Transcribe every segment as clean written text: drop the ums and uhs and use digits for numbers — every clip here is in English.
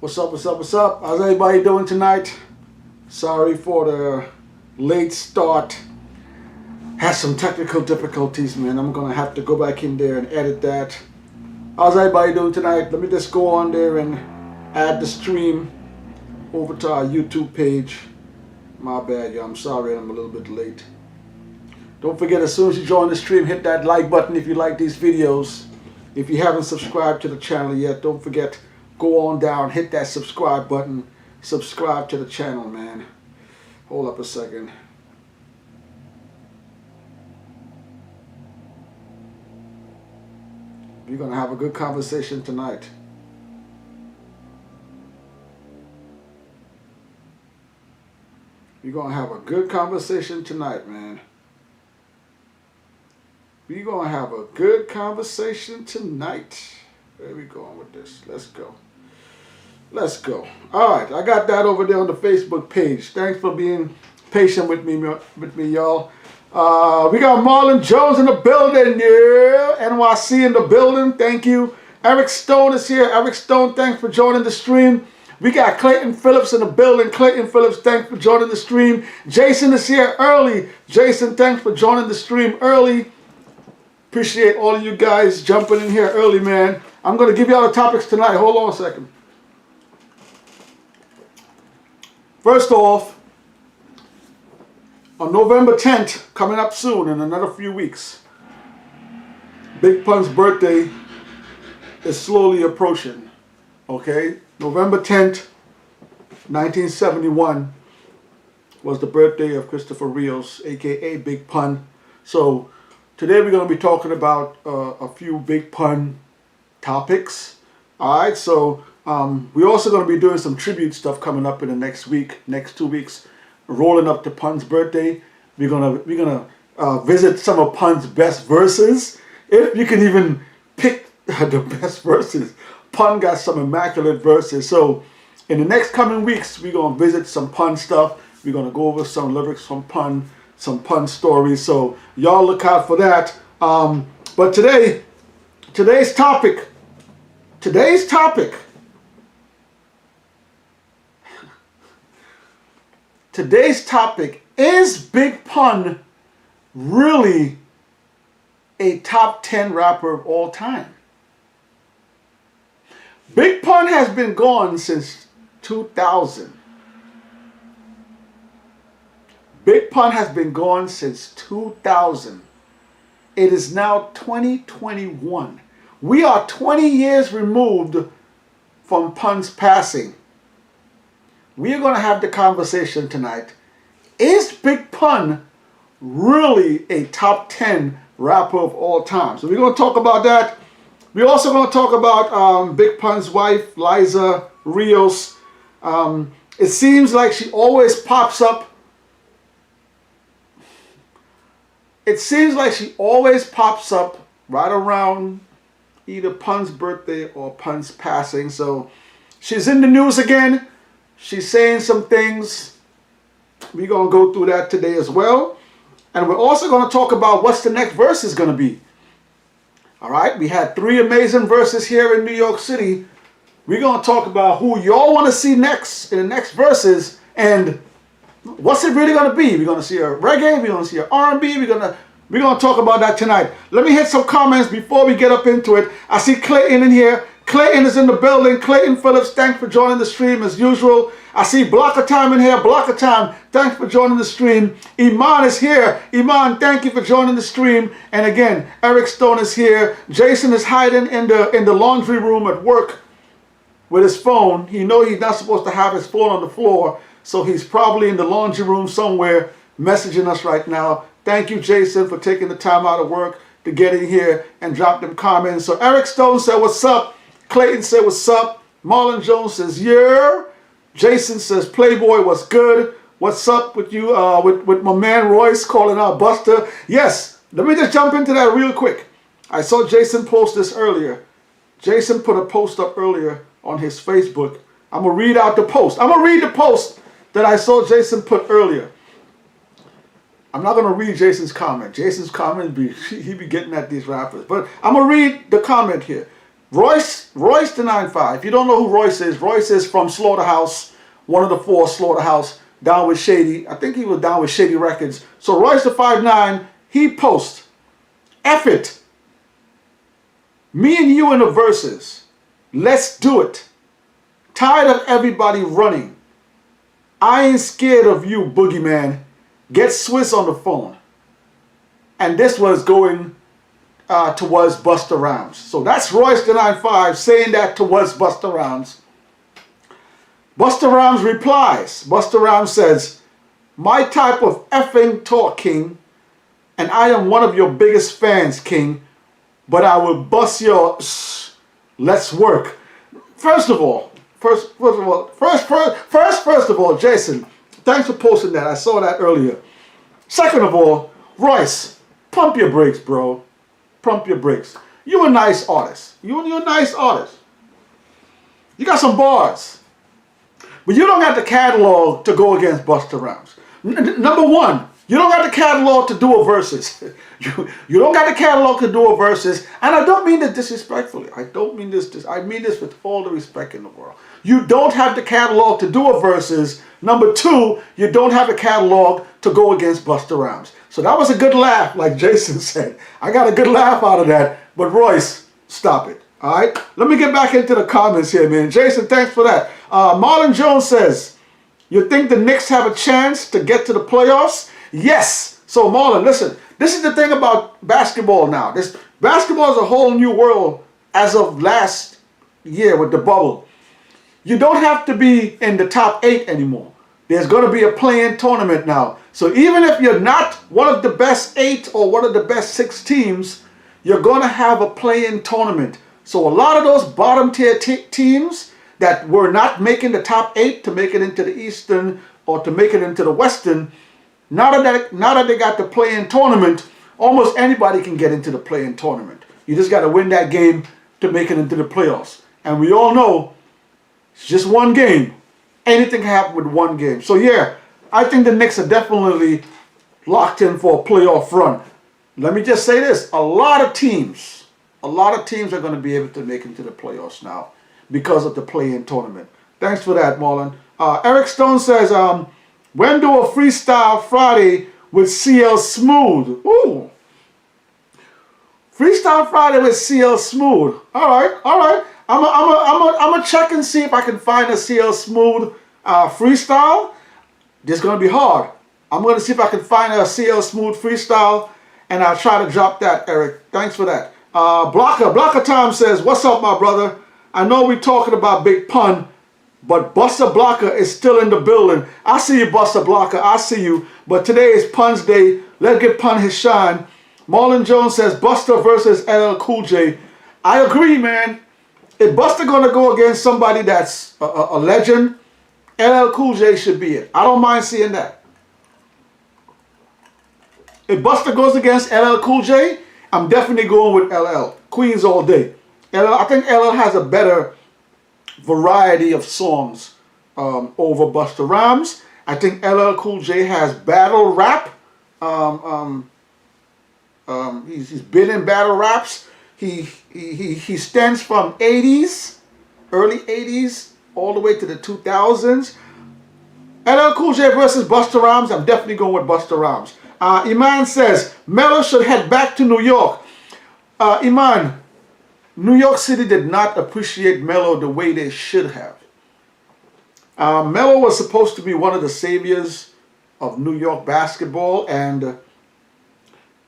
What's up, what's up, what's up? How's everybody doing tonight? Sorry for the late start. Had some technical difficulties, man. I'm gonna have to go back in there and edit that. How's everybody doing tonight? Let me just go on there and add the stream over to our YouTube page. My bad, y'all. I'm sorry I'm a little bit late. Don't forget, as soon as you join the stream, hit that like button if you like these videos. If you haven't subscribed to the channel yet, don't forget, go on down, hit that subscribe button. Subscribe to the channel, man. Hold up a second. We're going to have a good conversation tonight. We're going to have a good conversation tonight, man. We're going to have a good conversation tonight. Where we going with this? Let's go. Let's go. All right, I got that over there on the Facebook page. Thanks for being patient with me, y'all. We got Marlon Jones in the building, yeah. NYC in the building. Thank you. Eric Stone is here. Eric Stone, thanks for joining the stream. We got Clayton Phillips in the building. Clayton Phillips, thanks for joining the stream. Jason is here early. Jason, thanks for joining the stream early. Appreciate all of you guys jumping in here early, man. I'm going to give you all the topics tonight. Hold on a second. First off, on November 10th, coming up soon in another few weeks, Big Pun's birthday is slowly approaching. Okay? November 10th, 1971 was the birthday of Christopher Rios, aka Big Pun. So today we're going to be talking about a few Big Pun topics. Alright, so we're also going to be doing some tribute stuff coming up in the next 2 weeks, rolling up to Pun's birthday. We're gonna visit some of Pun's best verses, if you can even pick the best verses. Pun got some immaculate verses. So in the next coming weeks, we're gonna visit some Pun stuff. We're gonna go over some lyrics from Pun, some Pun stories. So y'all look out for that. But today's topic. Today's topic, is Big Pun really a top 10 rapper of all time? Big Pun has been gone since 2000. Big Pun has been gone since 2000. It is now 2021. We are 20 years removed from Pun's passing. We are going to have the conversation tonight. Is Big Pun really a top 10 rapper of all time? So we're going to talk about that. We're also going to talk about Big Pun's wife, Liza Rios. It seems like she always pops up. It seems like she always pops up right around either Pun's birthday or Pun's passing. So she's in the news again. She's saying some things. We're going to go through that today as well. And we're also going to talk about what's the next verse is going to be. All right, we had 3 amazing verses here in New York City. We're going to talk about who y'all want to see next in the next verses and what's it really going to be. We're going to see a reggae, we're going to see an R&B, we're going to talk about that tonight. Let me hit some comments before we get up into it. I see Clayton in here. Clayton is in the building. Clayton Phillips, thanks for joining the stream as usual. I see Blocker Time in here. Blocker Time, thanks for joining the stream. Iman is here. Iman, thank you for joining the stream. And again, Eric Stone is here. Jason is hiding in the laundry room at work with his phone. He knows he's not supposed to have his phone on the floor, so he's probably in the laundry room somewhere messaging us right now. Thank you, Jason, for taking the time out of work to get in here and drop them comments. So Eric Stone said, what's up? Clayton said, what's up? Marlon Jones says, yeah. Jason says, Playboy, what's good? What's up with you, with my man Royce calling out Buster? Yes, let me just jump into that real quick. I saw Jason post this earlier. Jason put a post up earlier on his Facebook. I'm going to read out the post. I'm going to read the post that I saw Jason put earlier. I'm not going to read Jason's comment. Jason's comment, he be getting at these rappers. But I'm going to read the comment here. Royce the 9-5. If you don't know who Royce is from Slaughterhouse, one of the 4 Slaughterhouse, down with Shady. I think he was down with Shady Records. So Royce the 5'9", he posts, F it. Me and you in the verses. Let's do it. Tired of everybody running. I ain't scared of you, boogeyman. Get Swiss on the phone. And this was going towards Busta Rhymes. So that's Royce the 9-5 saying that towards Busta Rhymes. Busta Rhymes replies. Busta Rhymes says, my type of effing talk, King, and I am one of your biggest fans, King, but I will bust your let's work. First of all, Jason, thanks for posting that. I saw that earlier. Second of all, Royce, pump your brakes, bro. Pump your brakes. You're a nice artist. You're a nice artist. You got some bars. But you don't got the catalog to go against Busta Rhymes. Number one, you don't got the catalog to do a verses. You don't got the catalog to do a verses. And I don't mean this disrespectfully. I don't mean this. I mean this with all the respect in the world. You don't have the catalog to do a verses. Number two, you don't have a catalog to go against Busta Rhymes. So that was a good laugh, like Jason said. I got a good laugh out of that. But Royce, stop it. All right? Let me get back into the comments here, man. Jason, thanks for that. Marlon Jones says, you think the Knicks have a chance to get to the playoffs? Yes. So Marlon, listen, this is the thing about basketball now. Basketball is a whole new world as of last year with the bubble. You don't have to be in the top 8 anymore. There's going to be a play-in tournament now. So even if you're not one of the best 8 or one of the best 6 teams, you're going to have a play-in tournament. So a lot of those bottom tier teams that were not making the top 8 to make it into the Eastern or to make it into the Western, now that they got the play-in tournament, almost anybody can get into the play-in tournament. You just got to win that game to make it into the playoffs. And we all know it's just one game. Anything can happen with one game. So yeah, I think the Knicks are definitely locked in for a playoff run. Let me just say this. A lot of teams are going to be able to make it to the playoffs now because of the play-in tournament. Thanks for that, Marlon. Eric Stone says, when do a Freestyle Friday with CL Smooth? Ooh. Freestyle Friday with CL Smooth. All right. I'm gonna check and see if I can find a CL Smooth freestyle. This is gonna be hard. I'm gonna see if I can find a CL Smooth freestyle, and I'll try to drop that, Eric. Thanks for that. Blocker Tom says, what's up, my brother? I know we're talking about Big Pun, but Buster Blocker is still in the building. I see you, Buster Blocker. I see you. But today is Pun's day. Let's give Pun his shine. Marlon Jones says Buster versus LL Cool J. I agree, man. If Buster gonna go against somebody that's a legend, LL Cool J should be it. I don't mind seeing that. If Buster goes against LL Cool J, I'm definitely going with LL. Queens all day. I think LL has a better variety of songs over Busta Rhymes. I think LL Cool J has battle rap. He's been in battle raps. He stands from 80s, early 80s, all the way to the 2000s. LL Cool J versus Busta Rhymes. I'm definitely going with Busta Rhymes. Iman says Mello should head back to New York. Iman, New York City did not appreciate Mello the way they should have. Mello was supposed to be one of the saviors of New York basketball, and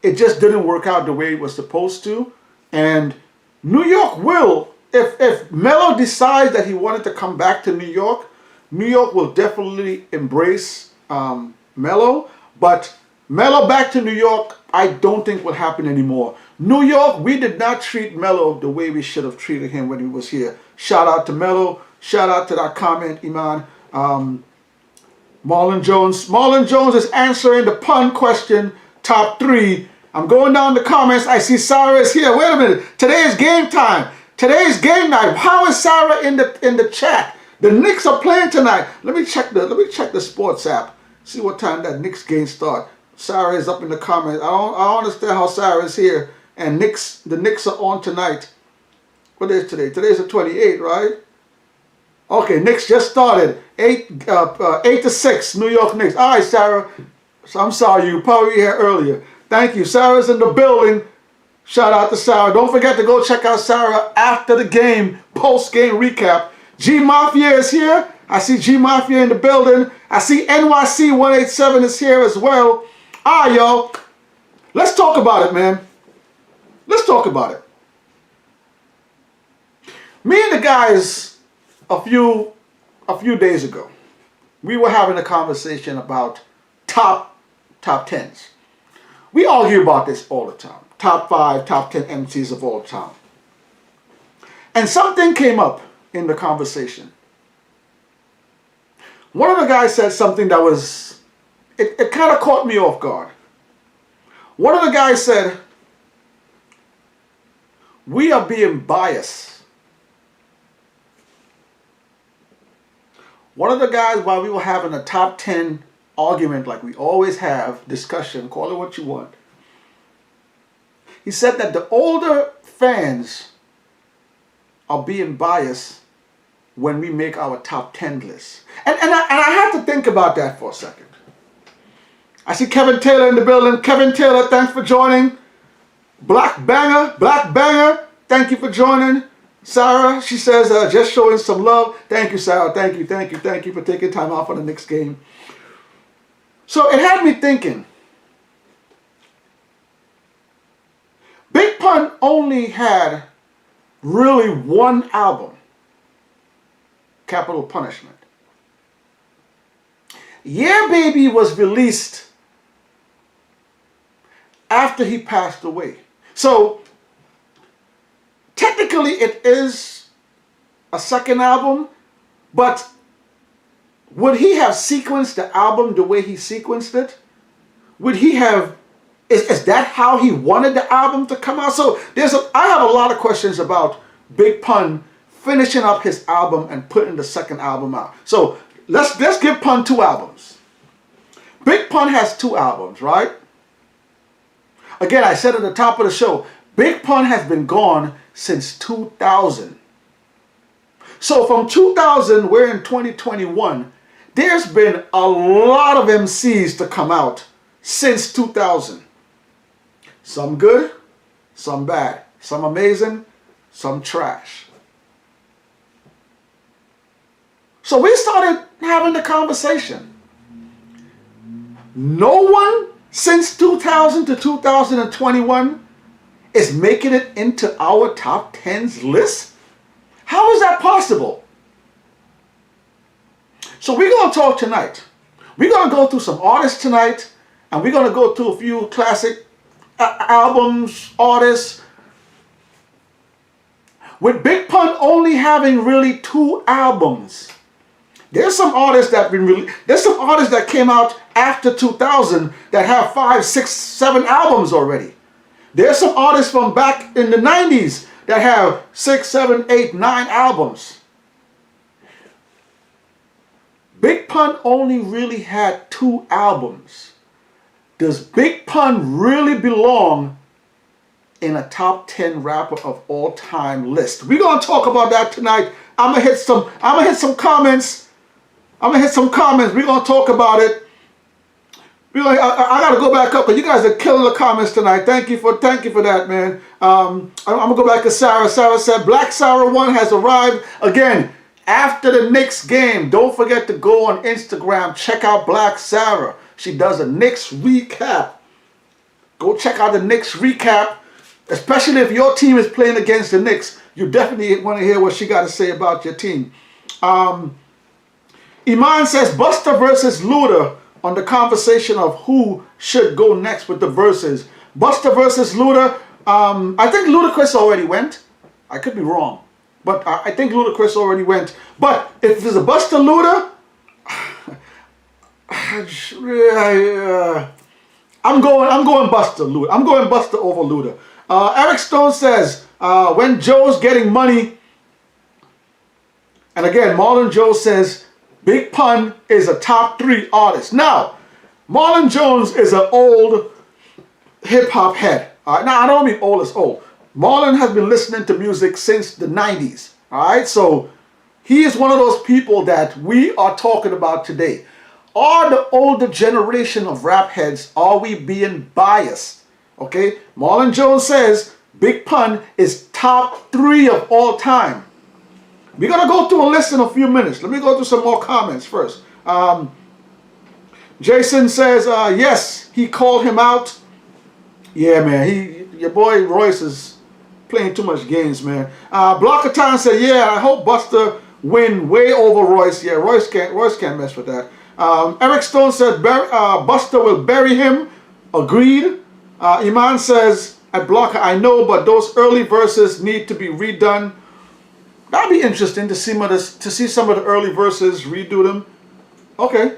it just didn't work out the way it was supposed to. And New York will, if Mello decides that he wanted to come back to New York will definitely embrace Mello. But Mello back to New York, I don't think will happen anymore. New York, we did not treat Mello the way we should have treated him when he was here. Shout out to Mello. Shout out to that comment, Iman. Marlon Jones. Marlon Jones is answering the Pun question, top 3. I'm going down the comments. I see Sarah is here. Wait a minute. Today is game time. Today is game night. How is Sarah in the chat? The Knicks are playing tonight. Let me check the sports app. See what time that Knicks game start. Sarah is up in the comments. I don't understand how Sarah is here. And the Knicks are on tonight. What is today? Today's the 28th, right? Okay, Knicks just started. 8-6, New York Knicks. All right, Sarah. So I'm sorry, you probably here earlier. Thank you. Sarah's in the building. Shout out to Sarah. Don't forget to go check out Sarah after the game, post-game recap. G Mafia is here. I see G Mafia in the building. I see NYC 187 is here as well. All right, y'all. Let's talk about it, man. Let's talk about it. Me and the guys a few days ago, we were having a conversation about top 10s. We argue about this all the time. Top 5, top 10 MCs of all time. And something came up in the conversation. One of the guys said something that was, it kind of caught me off guard. One of the guys said, we are being biased. One of the guys, while we were having a top 10 argument like we always have, discussion, call it what you want, he said that the older fans are being biased when we make our top 10 list. And I had to think about that for a second. I see Kevin Taylor in the building. Kevin Taylor, thanks for joining. Black Banger, thank you for joining. Sarah, she says, just showing some love. Thank you, Sarah. Thank you for taking time off for the next game. So it had me thinking. Big Pun only had really one album, Capital Punishment. Yeah Baby was released after he passed away. So technically it is a second album, but would he have sequenced the album the way he sequenced it? Would he have, is that how he wanted the album to come out? So I have a lot of questions about Big Pun finishing up his album and putting the second album out. So let's give Pun 2 albums. Big Pun has 2 albums, right? Again, I said at the top of the show, Big Pun has been gone since 2000. So from 2000, we're in 2021. There's been a lot of MCs to come out since 2000. Some good, some bad, some amazing, some trash. So we started having the conversation. No one since 2000 to 2021 is making it into our top 10s list? How is that possible? So we're going to talk tonight. We're going to go through some artists tonight, and we're going to go through a few classic albums, artists. With Big Pun only having really 2 albums. There's some artists that came out after 2000 that have 5, 6, 7 albums already. There's some artists from back in the 90s that have 6, 7, 8, 9 albums. Big Pun only really had 2 albums. Does Big Pun really belong in a top 10 rapper of all time list? We're gonna talk about that tonight. I'm gonna hit some comments. We're gonna talk about it. I gotta go back up, but you guys are killing the comments tonight. Thank you for that, man. I'm gonna go back to Sarah. Sarah said Black Sarah 1 has arrived again after the Knicks game. Don't forget to go on Instagram, check out Black Sarah. She does a Knicks recap. Go check out the Knicks recap, especially if your team is playing against the Knicks. You definitely want to hear what she got to say about your team. Iman says Busta versus Luda on the conversation of who should go next with the verses. Busta versus Luda. I think Ludacris already went. I could be wrong, but I think Ludacris already went. But if there's a Busta Luda, I'm going Busta Luda. I'm going Busta over Luda. Eric Stone says when Joe's getting money, and again Marlon Joe says Big Pun is a top 3 artist. Now, Marlon Jones is an old hip hop head. Now I don't mean old as old. Marlon has been listening to music since the 90s. All right, so he is one of those people that we are talking about today. Are the older generation of rap heads, are we being biased? Okay, Marlon Jones says Big Pun is top 3 of all time. We're going to go through a list in a few minutes. Let me go through some more comments first. Jason says, yes, he called him out. Yeah, man, your boy Royce is playing too much games, man. Block of Time said, yeah, I hope Buster win way over Royce. Yeah, Royce can't mess with that. Eric Stone said, Buster will bury him. Agreed. Iman says, at Blocker, I know, but those early verses need to be redone. That'd be interesting to see some of the early verses, redo them. Okay.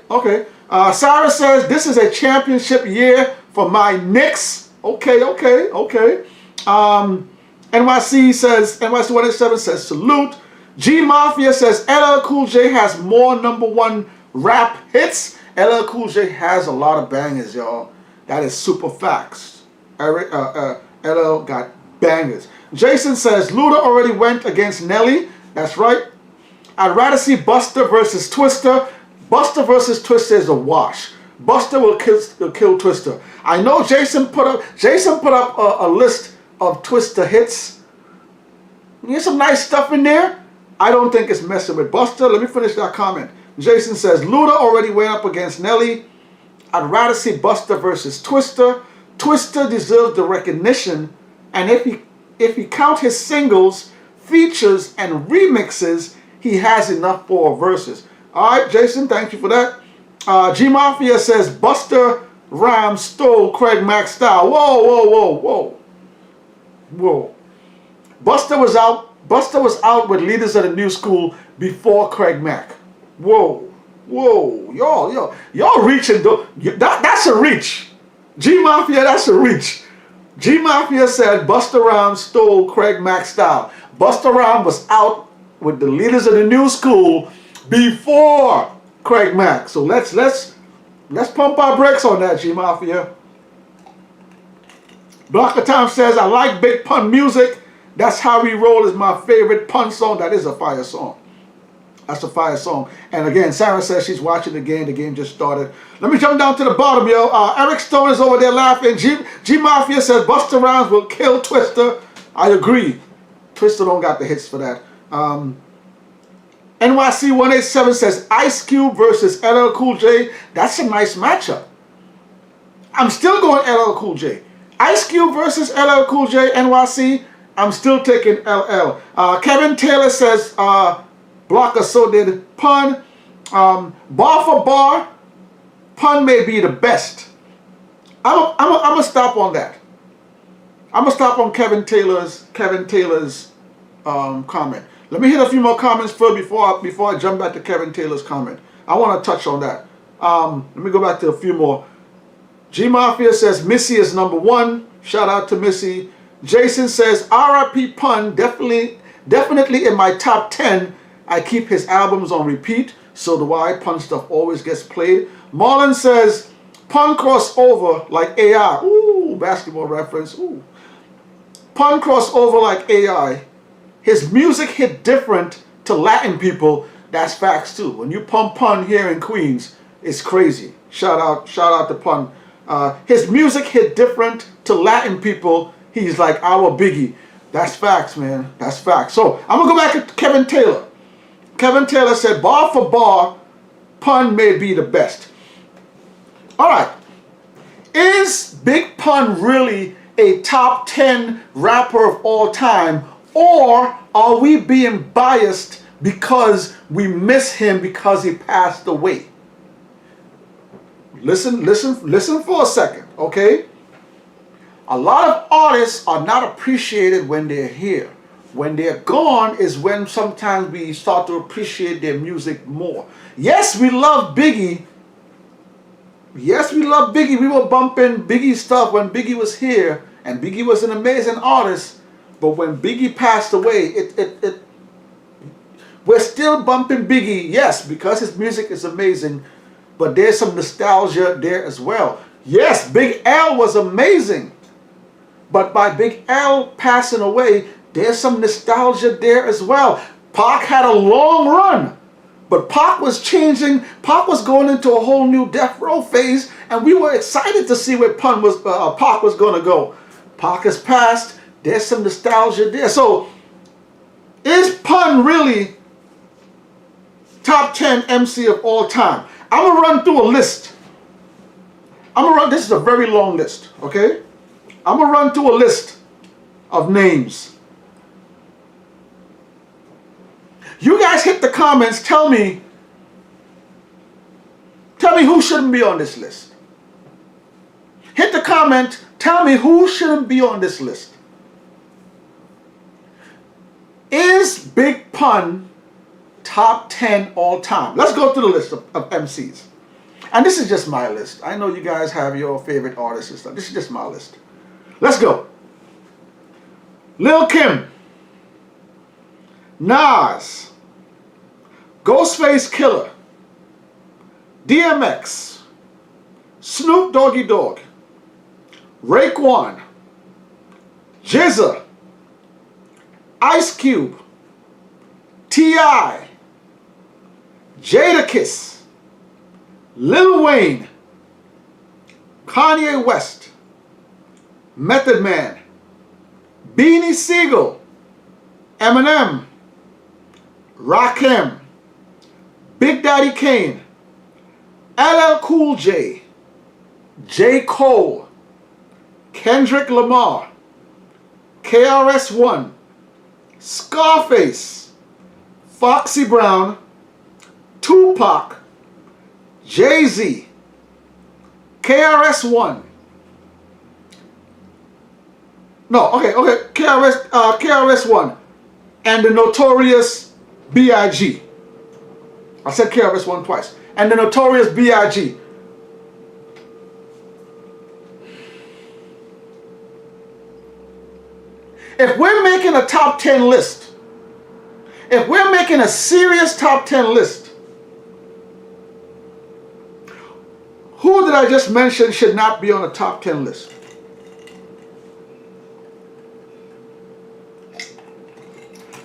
Sarah says, this is a championship year for my Knicks. Okay. NYC187 says, salute. G Mafia says, LL Cool J has more #1 rap hits. LL Cool J has a lot of bangers, y'all. That is super facts. LL got bangers. Jason says, Luda already went against Nelly. That's right. I'd rather see Buster versus Twister. Buster versus Twister is a wash. Buster will kill Twister. I know Jason put up a list of Twister hits. There's some nice stuff in there. I don't think it's messing with Buster. Let me finish that comment. Jason says, Luda already went up against Nelly. I'd rather see Buster versus Twister. Twister deserves the recognition, and if he count his singles, features, and remixes, he has enough for verses. All right, Jason, thank you for that. G Mafia says Buster Rhymes stole Craig Mack's style. Whoa. Buster was out with Leaders of the New School before Craig Mack. Whoa, y'all reaching. That's a reach. G Mafia, that's a reach. G Mafia said Busta Rhymes stole Craig Mack's style. Busta Rhymes was out with the Leaders of the New School before Craig Mack. So let's pump our brakes on that, G Mafia. Block of Time says, I like Big Pun music. That's How We Roll is my favorite Pun song. That is a fire song. That's a fire song. And again, Sarah says she's watching the game. The game just started. Let me jump down to the bottom, yo. Eric Stone is over there laughing. G Mafia says Busta Rhymes will kill Twister. I agree. Twister don't got the hits for that. NYC187 says Ice Cube versus LL Cool J. That's a nice matchup. I'm still going LL Cool J. Ice Cube versus LL Cool J, NYC. I'm still taking LL. Kevin Taylor says Blocker, so did Pun. Bar for bar, Pun may be the best. I'm gonna stop on that. I'm gonna stop on Kevin Taylor's comment. Let me hit a few more comments first before I jump back to Kevin Taylor's comment. I want to touch on that. Let me go back to a few more. G Mafia says Missy is #1. Shout out to Missy. Jason says R.I.P. Pun, definitely in my top 10. I keep his albums on repeat, so do I. Pun stuff always gets played. Marlon says Pun crossover like AI. Ooh, basketball reference. Ooh. Pun crossover like AI. His music hit different to Latin people. That's facts too. When you pump Pun here in Queens, it's crazy. Shout out to Pun. His music hit different to Latin people. He's like our Biggie. That's facts, man. That's facts. So I'm gonna go back to Kevin Taylor. Kevin Taylor said, bar for bar, Pun may be the best. All right. Is Big Pun really a top 10 rapper of all time? Or are we being biased because we miss him because he passed away? Listen for a second, okay? A lot of artists are not appreciated when they're here. When they're gone is when sometimes we start to appreciate their music more. Yes, we love Biggie. Yes, we love Biggie. We were bumping Biggie stuff when Biggie was here, and Biggie was an amazing artist. But when Biggie passed away, we're still bumping Biggie, yes, because his music is amazing, but there's some nostalgia there as well. Yes, Big L was amazing. But by Big L passing away, there's some nostalgia there as well. Pac had a long run, but Pac was changing. Pac was going into a whole new death row phase, and we were excited to see where Pac was going to go. Pac has passed. There's some nostalgia there. So, is Pun really top 10 MC of all time? I'm going to run through a list. This is a very long list, okay? I'm going to run through a list of names. You guys hit the comments, tell me who shouldn't be on this list. Hit the comment, tell me who shouldn't be on this list. Is Big Pun top 10 all time? Let's go through the list of MCs. And this is just my list. I know you guys have your favorite artists and stuff. This is just my list. Let's go. Lil Kim, Nas, Ghostface Killer, DMX, Snoop Doggy Dogg, Raekwon, GZA, Ice Cube, T.I., Jadakiss, Lil Wayne, Kanye West, Method Man, Beanie Siegel, Eminem, Rakim, Big Daddy Kane, LL Cool J, J. Cole, Kendrick Lamar, KRS-One, Scarface, Foxy Brown, Tupac, Jay-Z, KRS-One. KRS-One, and the Notorious B.I.G. I said KRS-One twice. And the Notorious B.I.G. If we're making a top 10 list, if we're making a serious top 10 list, who did I just mention should not be on a top 10 list?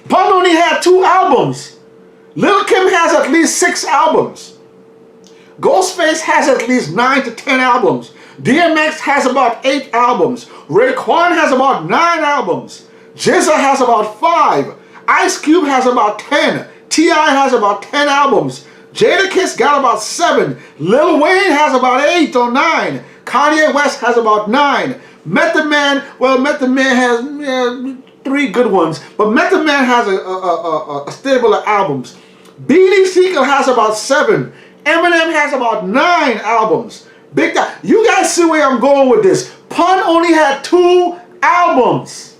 Pun only had 2 albums. Lil Kim has at least 6 albums. Ghostface has at least 9 to 10 albums. DMX has about 8 albums. Raekwon has about 9 albums. GZA has about 5. Ice Cube has about 10. T.I. has about 10 albums. Jadakiss got about 7. Lil Wayne has about 8 or 9. Kanye West has about 9. Method Man, well, Method Man has 3 good ones, but Method Man has a stable of albums. Beanie Siegel has about 7. Eminem has about 9 albums. Big guy, you guys see where I'm going with this. Pun only had 2 albums.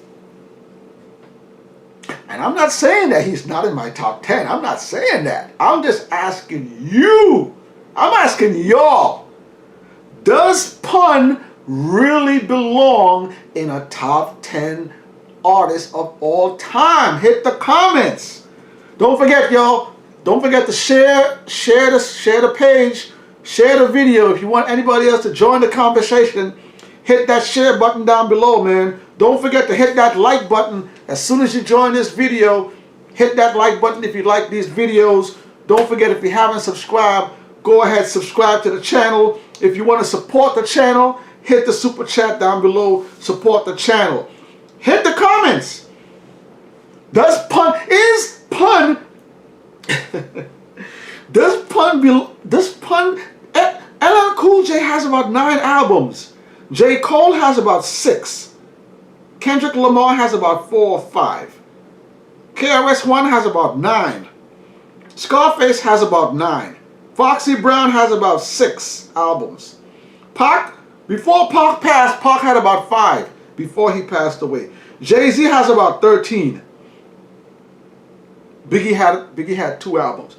And I'm not saying that he's not in my top 10. I'm not saying that. I'm just asking you. I'm asking y'all. Does Pun really belong in a top 10 artist of all time? Hit the comments. Don't forget, y'all. Don't forget to share the page, share the video. If you want anybody else to join the conversation, hit that share button down below, man. Don't forget to hit that like button as soon as you join this video. Hit that like button if you like these videos. Don't forget, if you haven't subscribed, go ahead, subscribe to the channel. If you want to support the channel, hit the super chat down below, support the channel. Hit the comments. Does Pun LL Cool J has about 9 albums. J. Cole has about 6. Kendrick Lamar has about 4 or 5. KRS-One has about 9. Scarface has about 9. Foxy Brown has about 6 albums. Pac, before Pac passed, Pac had about 5 before he passed away. Jay-Z has about 13. Biggie had 2 albums.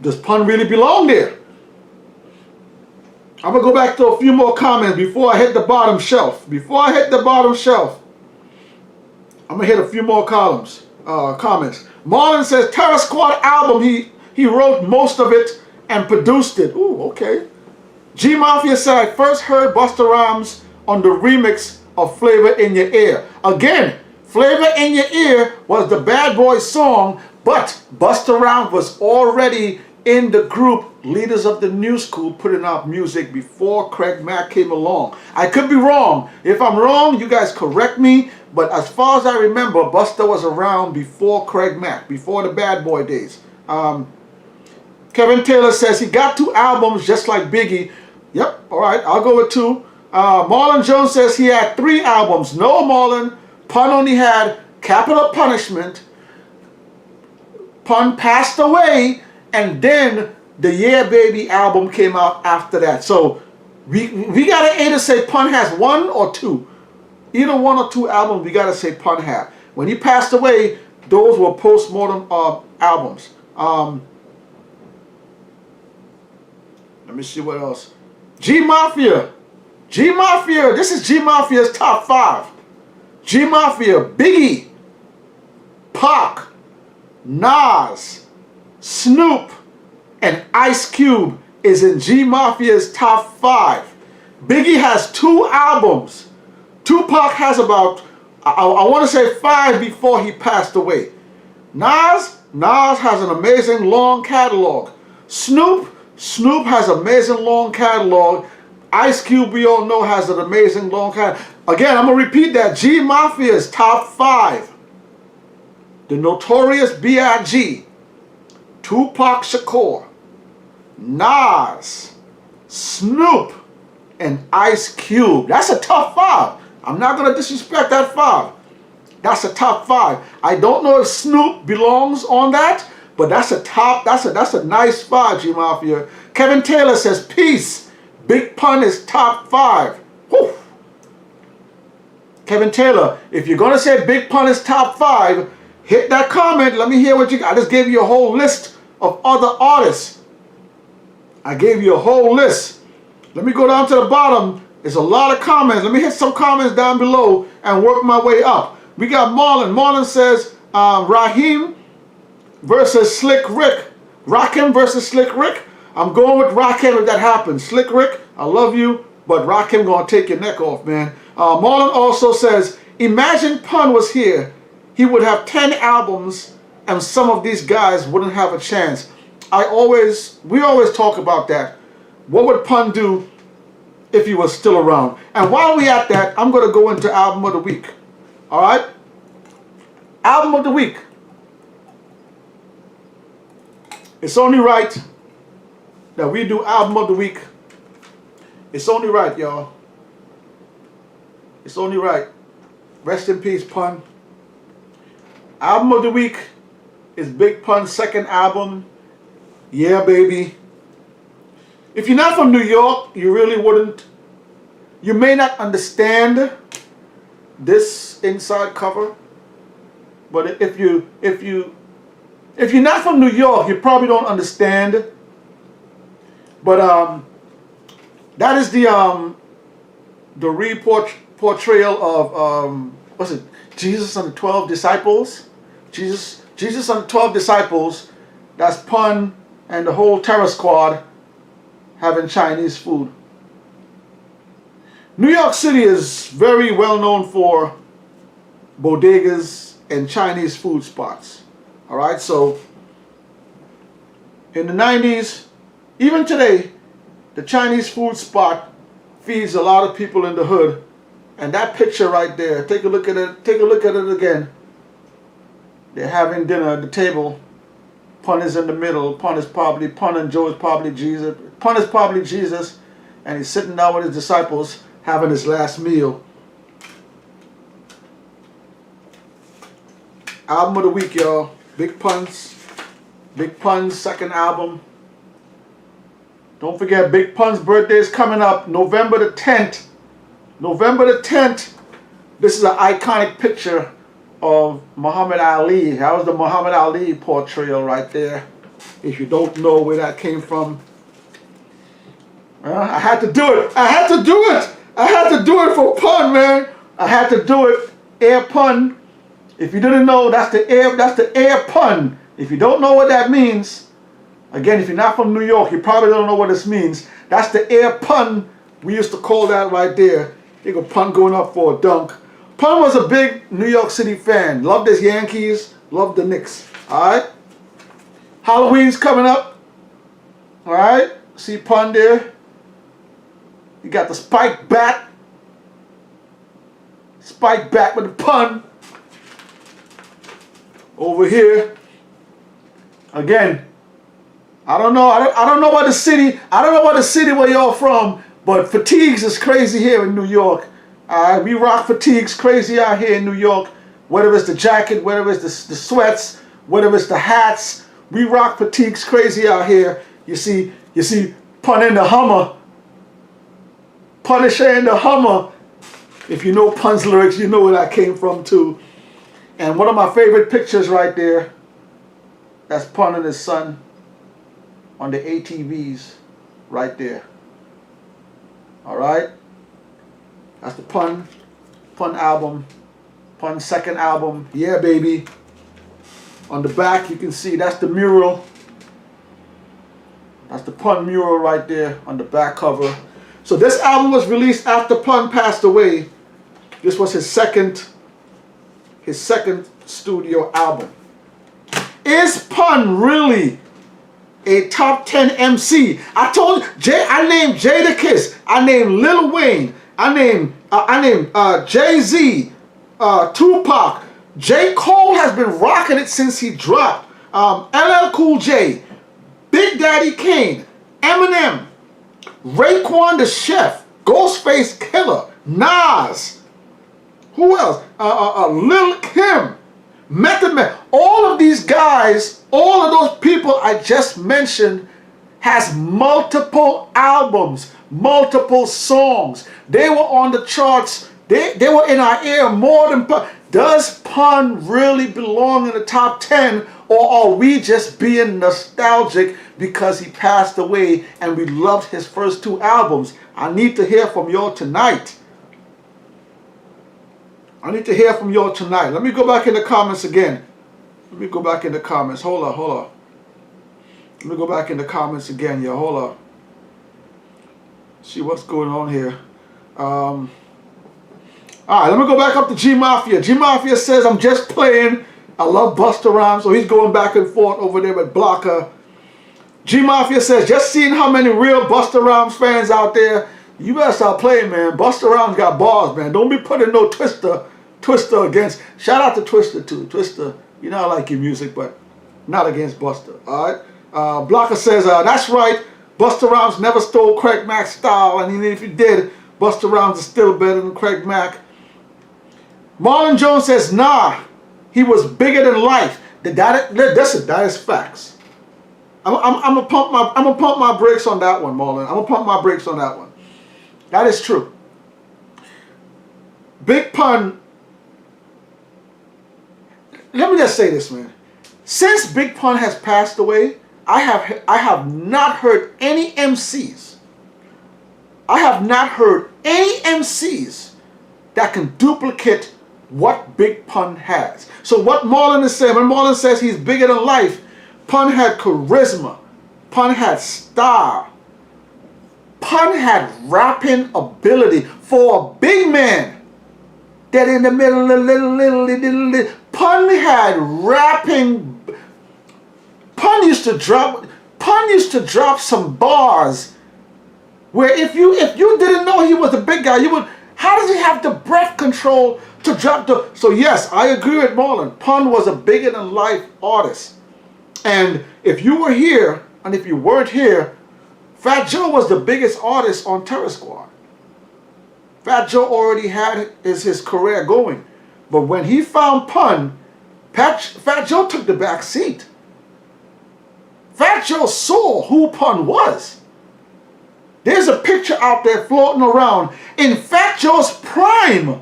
Does Pun really belong there? I'm going to go back to a few more comments before I hit the bottom shelf. Before I hit the bottom shelf, I'm going to hit a few more comments. Marlon says, Terror Squad album, he wrote most of it and produced it. Ooh, okay. G Mafia said, I first heard Busta Rhymes on the remix of Flavor in Your Ear. Again, Flavor in Your Ear was the Bad Boy song, but Busta Rhymes was already in the group Leaders of the New School, putting out music before Craig Mack came along. I could be wrong. If I'm wrong, you guys correct me. But as far as I remember, Busta was around before Craig Mack, before the Bad Boy days. Kevin Taylor says he got 2 albums just like Biggie. Yep, all right, I'll go with 2. Marlon Jones says he had 3 albums. No, Marlon. Pun only had Capital Punishment. Pun passed away, and then the Yeah Baby album came out after that. So we gotta either say Pun has 1 or 2. Either 1 or 2 albums we gotta say Pun had. When he passed away, those were post-mortem albums. Let me see what else. G Mafia. G Mafia. This is G Mafia's top 5. G Mafia, Biggie, Pac, Nas, Snoop, and Ice Cube is in G Mafia's top 5. Biggie has 2 albums. Tupac has about, I want to say 5 before he passed away. Nas has an amazing long catalog. Snoop has an amazing long catalog. Ice Cube, we all know, has an amazing long catalog. Again, I'm going to repeat that. G Mafia's top 5. The Notorious B.I.G., Tupac Shakur, Nas, Snoop, and Ice Cube. That's a top 5. I'm not going to disrespect that 5. That's a top 5. I don't know if Snoop belongs on that, but that's a top, that's a nice 5, G Mafia. Kevin Taylor says, peace. Big Pun is top 5. Whew. Kevin Taylor, if you're going to say Big Pun is top 5, hit that comment. Let me hear what you got. I just gave you a whole list of other artists. I gave you a whole list. Let me go down to the bottom. There's a lot of comments. Let me hit some comments down below and work my way up. We got Marlon. Marlon says, Raheem versus Slick Rick. Rakim versus Slick Rick. I'm going with Rakim if that happens. Slick Rick, I love you, but Rakim gonna take your neck off, man. Marlon also says, imagine Pun was here. He would have 10 albums and some of these guys wouldn't have a chance. We always talk about that. What would Pun do if he was still around? And while we at that, I'm gonna go into Album of the Week. All right? Album of the Week. It's only right that we do Album of the Week. It's only right, y'all. It's only right. Rest in peace, Pun. Album of the Week is Big Pun's second album, Yeah Baby. If you're not from New York, you really wouldn't. You may not understand this inside cover, but if you're not from New York, you probably don't understand. But that is the portrayal of what's it? Jesus and the 12 disciples. Jesus and the 12 disciples. That's Pun and the whole terror squad having Chinese food. New York City is very well known for bodegas and Chinese food spots. All right, so in the 90s, even today, the Chinese food spot feeds a lot of people in the hood. And that picture right there, take a look at it. Take a look at it again. They're having dinner at the table. Pun is in the middle. Pun and Joe is probably Jesus. Pun is probably Jesus, and he's sitting down with his disciples having his last meal. Album of the Week, y'all. Big Pun's second album. Don't forget, Big Pun's birthday is coming up November the 10th. November the 10th. This is an iconic picture of Muhammad Ali. That was the Muhammad Ali portrayal right there. If you don't know where that came from. I had to do it. I had to do it. I had to do it for Pun, man. I had to do it. Air Pun. If you didn't know, that's the air Pun. If you don't know what that means, again, if you're not from New York, you probably don't know what this means. That's the air Pun. We used to call that right there. Here go Pun going up for a dunk. Pun was a big New York City fan. Loved his Yankees. Loved the Knicks. Alright? Halloween's coming up. Alright? See Pun there? You got the spike bat. Spike bat with the Pun. Over here. Again. I don't know. I don't know what the city. I don't know what the city where y'all from. But fatigues is crazy here in New York. We rock fatigues crazy out here in New York. Whether it's the jacket, whether it's the sweats, whether it's the hats. We rock fatigues crazy out here. You see Pun in the Hummer. Punisher in the Hummer. If you know Pun's lyrics, you know where that came from too. And one of my favorite pictures right there. That's Pun and his son on the ATVs right there. Alright? That's the Pun album. Pun's second album. Yeah, baby. On the back, you can see that's the mural. That's the Pun mural right there on the back cover. So this album was released after Pun passed away. This was his second studio album. Is Pun really a top 10 MC? I told Jay. I named Jadakiss. I named Lil Wayne. I named Jay-Z, Tupac. J. Cole has been rocking it since he dropped. LL Cool J, Big Daddy Kane, Eminem, Raekwon the Chef, Ghostface Killer, Nas. Who else? Lil Kim, Method Man. All of these guys, all of those people I just mentioned has multiple albums, multiple songs. They were on the charts. They were in our ear more than Pun. Does Pun really belong in the top 10, or are we just being nostalgic because he passed away and we loved his first two albums? I need to hear from y'all tonight. Let me go back in the comments again. Let me go back in the comments. Hold on. Let me go back in the comments again, y'all. Hold up. See what's going on here. Alright, let me go back up to G Mafia. G Mafia says, I'm just playing. I love Busta Rhymes. So he's going back and forth over there with Blocker. G Mafia says, just seeing how many real Busta Rhymes fans out there. You better stop playing, man. Busta Rhymes got bars, man. Don't be putting no Twister against. Shout out to Twister too. Twister, you know I like your music, but not against Busta. Alright. Blocker says, that's right. Busta Rhymes never stole Craig Mack's style, and even if he did, Busta Rhymes is still better than Craig Mack. Marlon Jones says, nah, he was bigger than life. That is facts. I'm gonna pump my brakes on that one, Marlon. I'm gonna pump my brakes on that one. That is true. Big Pun. Let me just say this, man. Since Big Pun has passed away, I have not heard any MCs. I have not heard any MCs that can duplicate what Big Pun has. So what Marlon is saying, when Marlon says he's bigger than life, Pun had charisma. Pun had style. Pun had rapping ability for a big man. That in the middle, little. Pun had rapping. Pun used to drop some bars where if you didn't know he was a big guy, you would. How does he have the breath control to drop the? So yes, I agree with Marlon. Pun was a bigger than life artist, and if you were here and if you weren't here, Fat Joe was the biggest artist on Terror Squad. Fat Joe already had his career going, but when he found Pun, Fat Joe took the back seat. Fat Joe saw who Pun was. There's a picture out there floating around in Fat Joe's prime.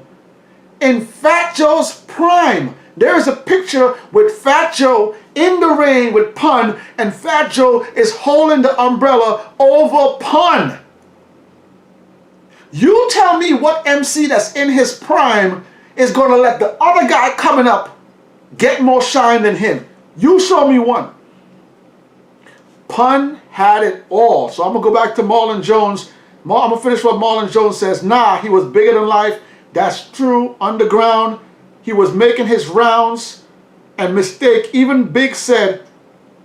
In Fat Joe's prime, there is a picture with Fat Joe in the rain with Pun, and Fat Joe is holding the umbrella over Pun. You tell me what MC that's in his prime is going to let the other guy coming up get more shine than him. You show me one. Pun had it all. So I'm going to go back to Marlon Jones I'm going to finish what Marlon Jones says. Nah, he was bigger than life. That's true. Underground. He was making his rounds. And mistake. Even Big said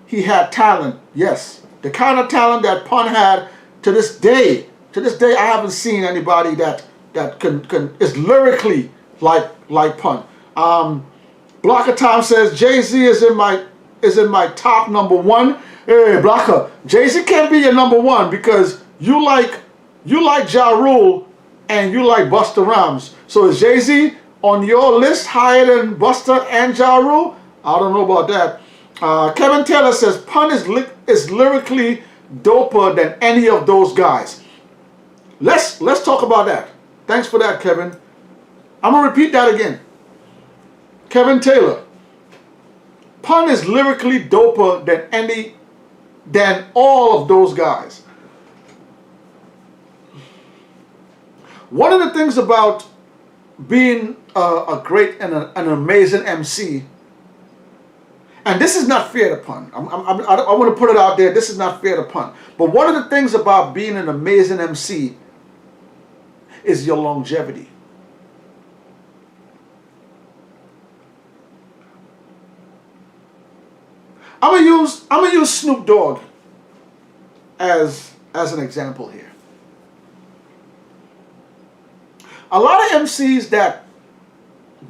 he had talent. Yes. The kind of talent that Pun had to this day. To this day, I haven't seen anybody that is lyrically like Pun. Blocker Tom says Jay-Z is in my top number one. Hey, Blocker, Jay-Z can't be your number one because you like Ja Rule and you like Busta Rhymes. So is Jay-Z on your list higher than Busta and Ja Rule? I don't know about that. Kevin Taylor says Pun is lyrically doper than any of those guys. Let's talk about that. Thanks for that, Kevin. I'm gonna repeat that again. Kevin Taylor. Pun is lyrically doper than all of those guys. One of the things about being a great and an amazing MC, and this is not fair to Pun. I want to put it out there. This is not fair to Pun. But one of the things about being an amazing MC is your longevity. I'm gonna use Snoop Dogg as an example here. A lot of MCs that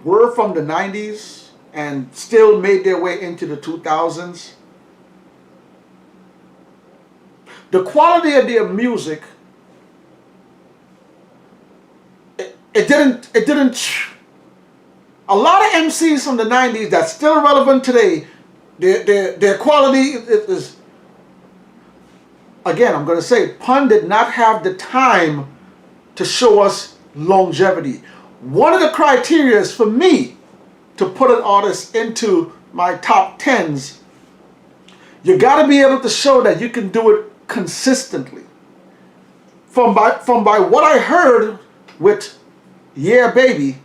were from the 90s and still made their way into the 2000s, the quality of their music, it didn't. A lot of MCs from the 90s that's still relevant today, their quality is, again, I'm going to say, Pun did not have the time to show us longevity. One of the criteria for me to put an artist into my top 10s, you got to be able to show that you can do it consistently. From by what I heard with Yeah Baby,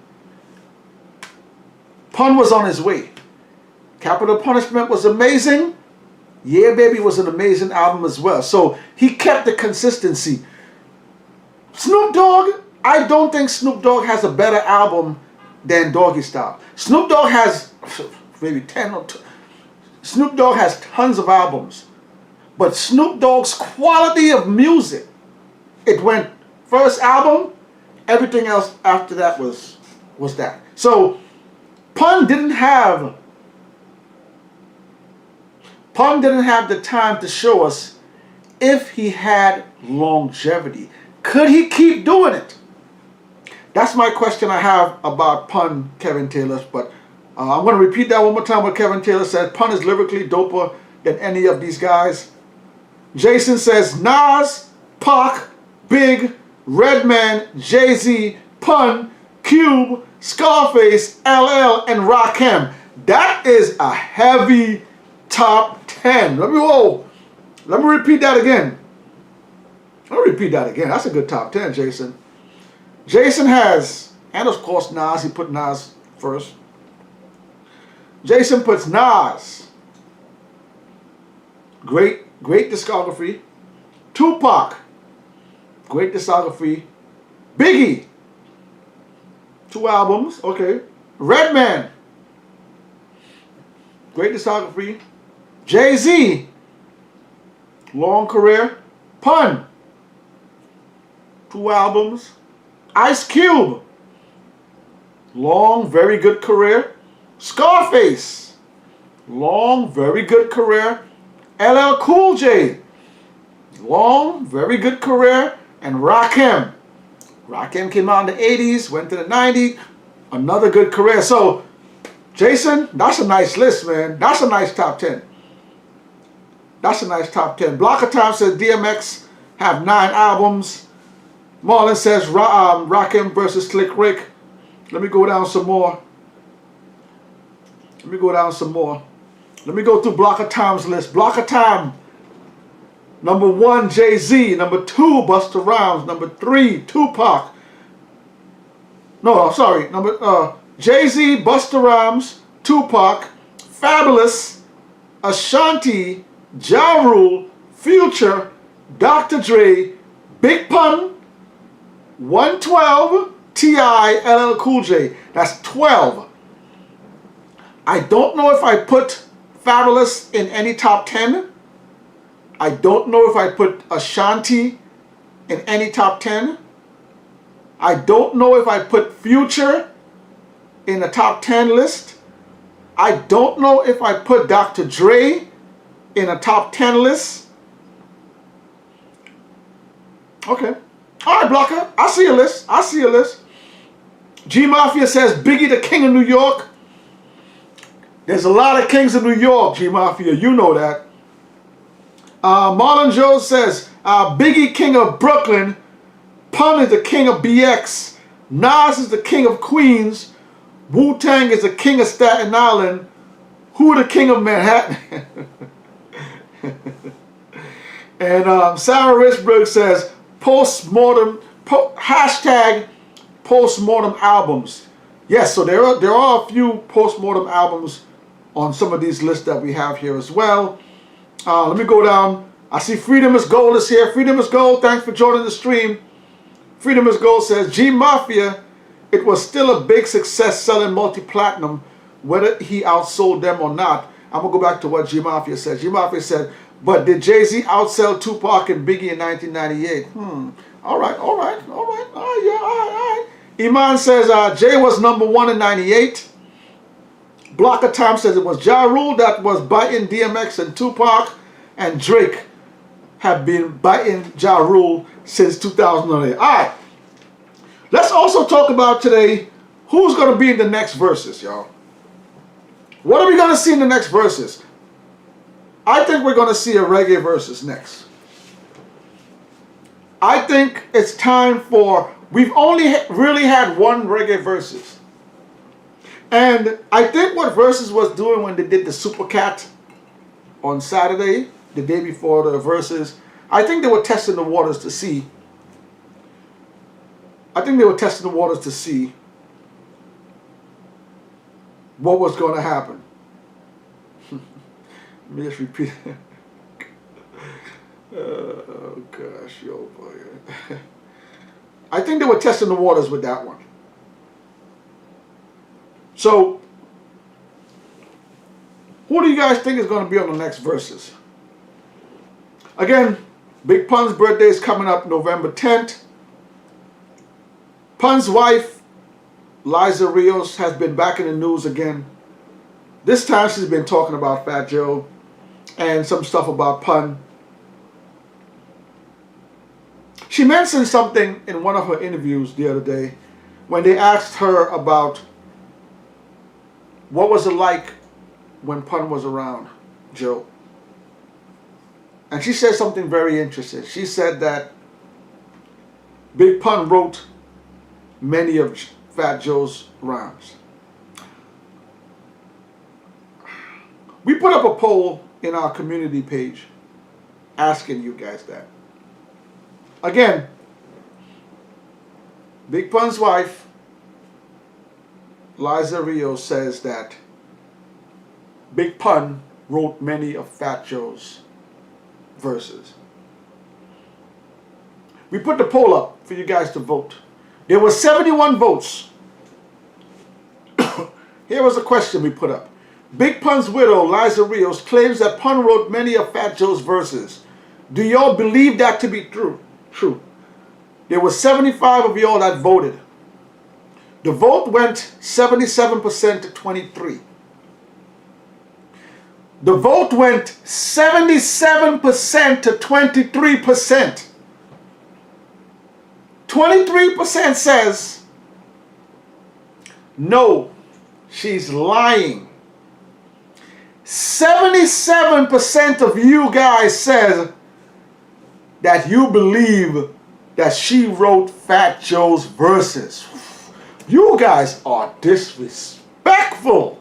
Pun was on his way. Capital Punishment was amazing. Yeah Baby was an amazing album as well. So he kept the consistency. Snoop Dogg, I don't think Snoop Dogg has a better album than Doggy Style. Snoop Dogg has maybe 10 or 2. Snoop Dogg has tons of albums. But Snoop Dogg's quality of music, it went first album, everything else after that was that. So Pun didn't have the time to show us if he had longevity. Could he keep doing it? That's my question I have about Pun, Kevin Taylor. But I'm going to repeat that one more time what Kevin Taylor said. Pun is lyrically doper than any of these guys. Jason says Nas, Pac, Big, Redman, Jay-Z, Pun, Cube, Scarface, LL, and Rakim. That is a heavy top 10. Let me repeat that again. That's a good top 10, Jason. Jason has, and of course Nas, he put Nas first. Jason puts Nas. Great discography. Tupac. Great discography. Biggie. 2 albums, okay. Redman. Great discography. Jay-Z. Long career. Pun. 2 albums. Ice Cube. Long, very good career. Scarface. Long, very good career. LL Cool J. Long, very good career. And Rakim. Rakim came out in the 80s, went to the 90s. Another good career. So, Jason, that's a nice list, man. That's a nice top 10. That's a nice top 10. Blocker Time says DMX have 9 albums. Marlon says Rakim versus Slick Rick. Let me go down some more. Let me go through Blocker Time's list. Blocker Time. Number 1, Jay-Z. Number 2, Busta Rhymes. Number 3, Tupac. No, sorry. Jay-Z, Busta Rhymes, Tupac, Fabulous, Ashanti, Ja Rule, Future, Dr. Dre, Big Pun, 112, T.I., LL Cool J. That's 12. I don't know if I put Fabulous in any top 10. I don't know if I put Ashanti in any top 10. I don't know if I put Future in the top 10 list. I don't know if I put Dr. Dre in a top 10 list. Okay. All right, Blocker. I see a list. I see a list. G Mafia says Biggie the King of New York. There's a lot of kings of New York, G Mafia. You know that. Marlon Joe says Biggie King of Brooklyn. Pun is the king of BX. Nas is the king of Queens. Wu-Tang is the king of Staten Island. Who the king of Manhattan? And Sarah Richburg says postmortem hashtag postmortem albums. Yes, so there are a few postmortem albums on some of these lists that we have here as well. Let me go down. I see Freedom is Gold is here. Freedom is Gold, thanks for joining the stream. Freedom is Gold says, G Mafia, it was still a big success selling multi-platinum, whether he outsold them or not. I'm going to go back to what G Mafia said. G Mafia said, but did Jay-Z outsell Tupac and Biggie in 1998? All right. Iman says, Jay was number 1 in 98. Blocker Tom says it was Ja Rule that was biting DMX and Tupac, and Drake have been biting Ja Rule since 2008. All right. Let's also talk about today who's going to be in the next verses, y'all. What are we going to see in the next verses? I think we're going to see a reggae versus next. I think it's time for, we've only really had one reggae versus. And I think what Verzuz was doing when they did the Super Cat on Saturday, the day before the Verzuz, I think they were testing the waters to see. What was going to happen. Let me just repeat it. Oh gosh, yo boy. I think they were testing the waters with that one. So, who do you guys think is going to be on the next verses? Again, Big Pun's birthday is coming up November 10th. Pun's wife, Liza Rios, has been back in the news again. This time she's been talking about Fat Joe and some stuff about Pun. She mentioned something in one of her interviews the other day when they asked her about what was it like when Pun was around Joe. And she said something very interesting. She said that Big Pun wrote many of Fat Joe's rhymes. We put up a poll in our community page asking you guys that. Again, Big Pun's wife, Liza Rios, says that Big Pun wrote many of Fat Joe's verses. We put the poll up for you guys to vote. There were 71 votes. Here was a question we put up. Big Pun's widow, Liza Rios, claims that Pun wrote many of Fat Joe's verses. Do y'all believe that to be true? True. There were 75 of y'all that voted. The vote went 77% to 23. The vote went 77% to 23%. 23% says, no, she's lying. 77% of you guys says that you believe that she wrote Fat Joe's verses. You guys are disrespectful.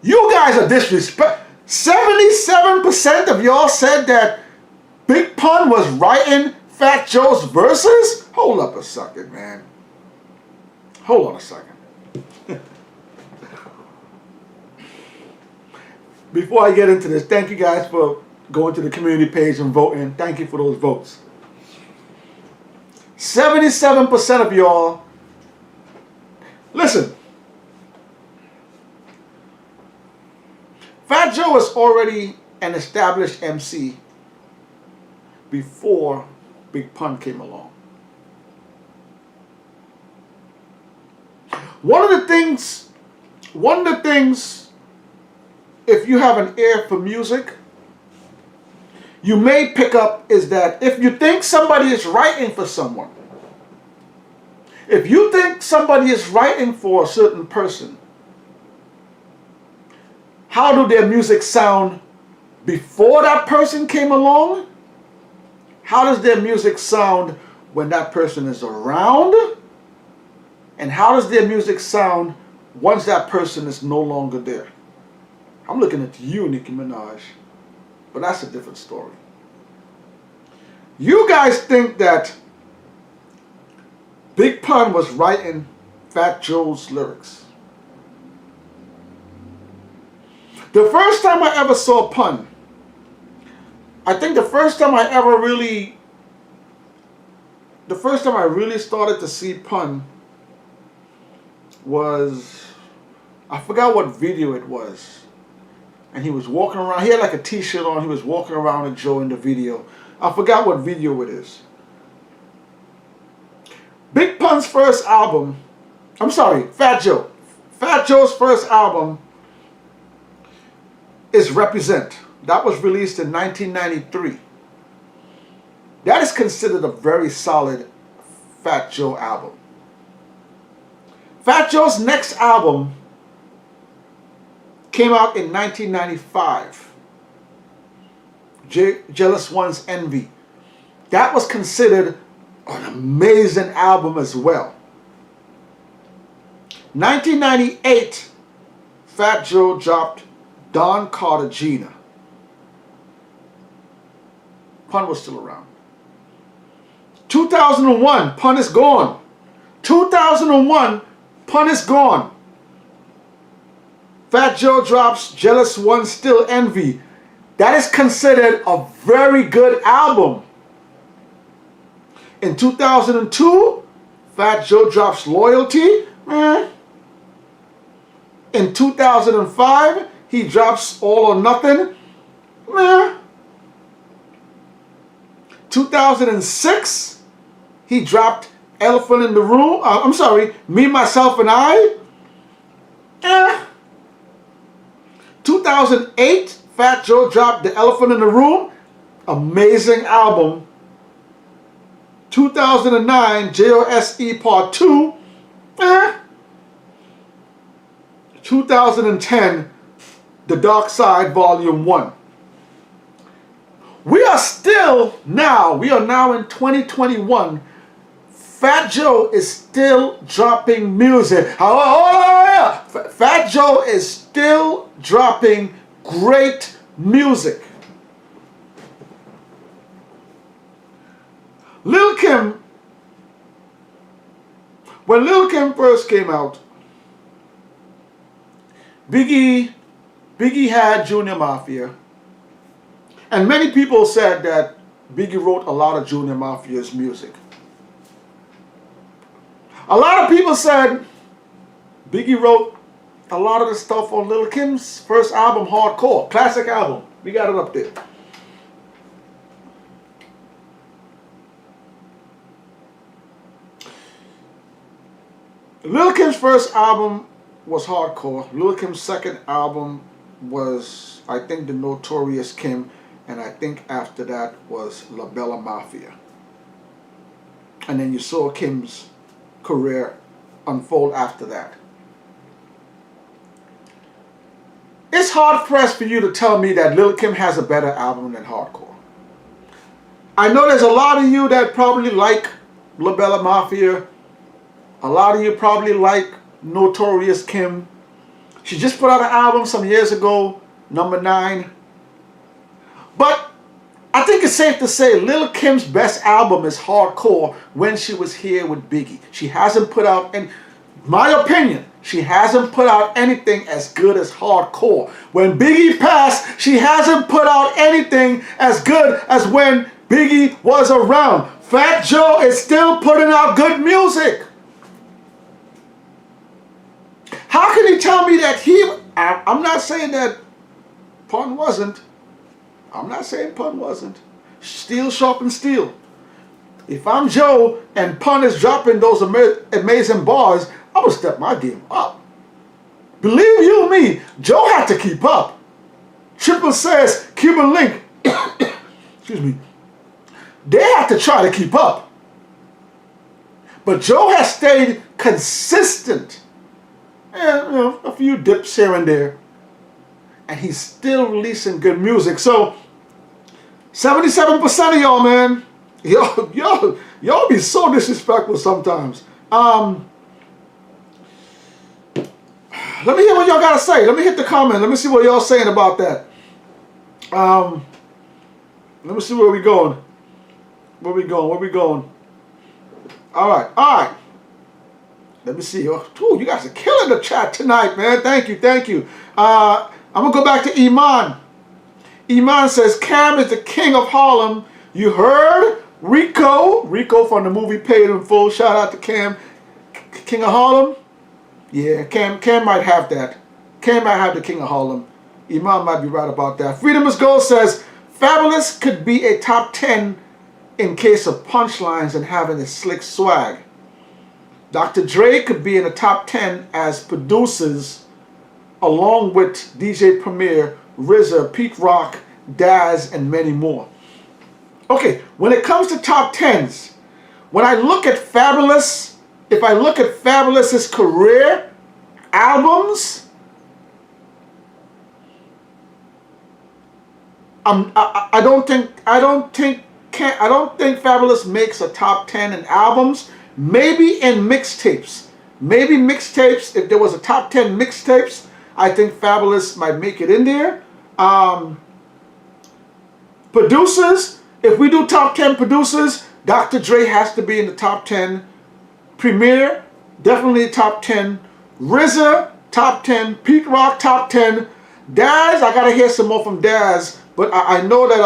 You guys are disrespectful. 77% of y'all said that Big Pun was writing Fat Joe's verses? Hold up a second, man. Hold on a second. before I get into this, thank you guys for going to the community page and voting. Thank you for those votes. 77% of y'all, listen, Fat Joe was already an established MC before Big Pun came along. One of the things, if you have an ear for music, you may pick up is that if you think somebody is writing for someone, if you think somebody is writing for a certain person, how do their music sound before that person came along? How does their music sound when that person is around? And how does their music sound once that person is no longer there? I'm looking at you, Nicki Minaj. But that's a different story. You guys think that Big Pun was writing Fat Joe's lyrics. The first time I ever saw Pun, I think the first time I really started to see Pun was, I forgot what video it was. And he was walking around, he had like a t-shirt on, he was walking around with Joe in the video. I forgot what video it is. Big Pun's first album, I'm sorry, Fat Joe. Fat Joe's first album is Represent. That was released in 1993. That is considered a very solid Fat Joe album. Fat Joe's next album came out in 1995. Jealous One's Envy. That was considered an amazing album as well. 1998, Fat Joe dropped Don Cartagena. Pun was still around. 2001, Pun is gone. 2001, Pun is gone. Fat Joe drops Jealous One Still Envy. That is considered a very good album. In 2002, Fat Joe drops Loyalty. In 2005, he drops All or Nothing. 2006, he dropped Elephant in the Room. I'm sorry, Me, Myself, and I. 2008, Fat Joe dropped The Elephant in the Room. Amazing album. 2009, JOSE Part 2. 2010, The Dark Side Volume 1. We are now in 2021. Fat Joe is still dropping music. Fat Joe is still dropping great music. Lil' Kim, when Lil' Kim first came out, Biggie had Junior Mafia. And many people said that Biggie wrote a lot of Junior Mafia's music. A lot of people said Biggie wrote a lot of the stuff on Lil' Kim's first album, Hardcore. Classic album. We got it up there. Lil' Kim's first album was Hardcore. Lil' Kim's second album was, I think, The Notorious Kim. And I think after that was La Bella Mafia. And then you saw Kim's career unfold after that. It's hard pressed for you to tell me that Lil' Kim has a better album than Hardcore. I know there's a lot of you that probably like La Bella Mafia. A lot of you probably like Notorious Kim. She just put out an album some years ago, number 9. But I think it's safe to say Lil' Kim's best album is Hardcore, When She Was Here with Biggie. She hasn't put out, and My opinion, she hasn't put out anything as good as hardcore. When Biggie passed, she hasn't put out anything as good as when Biggie was around. Fat Joe is still putting out good music. How can he tell me that I'm not saying that Pun wasn't. I'm not saying Pun wasn't. Steel sharpens steel. If I'm Joe and Pun is dropping those amazing bars, I'm going to step my game up. Believe you me, Joe had to keep up. Triple says, Cuban Link, excuse me, they had to try to keep up. But Joe has stayed consistent. And, a few dips here and there. And he's still releasing good music. So, 77% of y'all, man, y'all be so disrespectful sometimes. Let me hear what y'all gotta say. Let me hit the comment. Let me see what y'all saying about that. Let me see where we going. Where we going? All right. Let me see. Oh, you guys are killing the chat tonight, man. Thank you. I'm gonna go back to Iman. Iman says Cam is the king of Harlem. You heard? Rico from the movie Paid in Full. Shout out to Cam. King of Harlem? Yeah, Cam might have that. Cam might have the King of Harlem. Iman might be right about that. Freedom is Gold says Fabulous could be a top 10 in case of punchlines and having a slick swag. Dr. Dre could be in the top 10 as producers along with DJ Premier, RZA, Pete Rock, Daz, and many more. Okay, when it comes to top 10s, when I look at Fabulous, if I look at Fabulous's career albums, I don't think Fabulous makes a top 10 in albums. Maybe in mixtapes. Maybe mixtapes. If there was a top 10 mixtapes, I think Fabulous might make it in there. Producers, if we do top 10 producers, Dr. Dre has to be in the top 10. Premier, definitely top 10. RZA, top 10. Pete Rock, top 10. Daz, I gotta hear some more from Daz, but I know that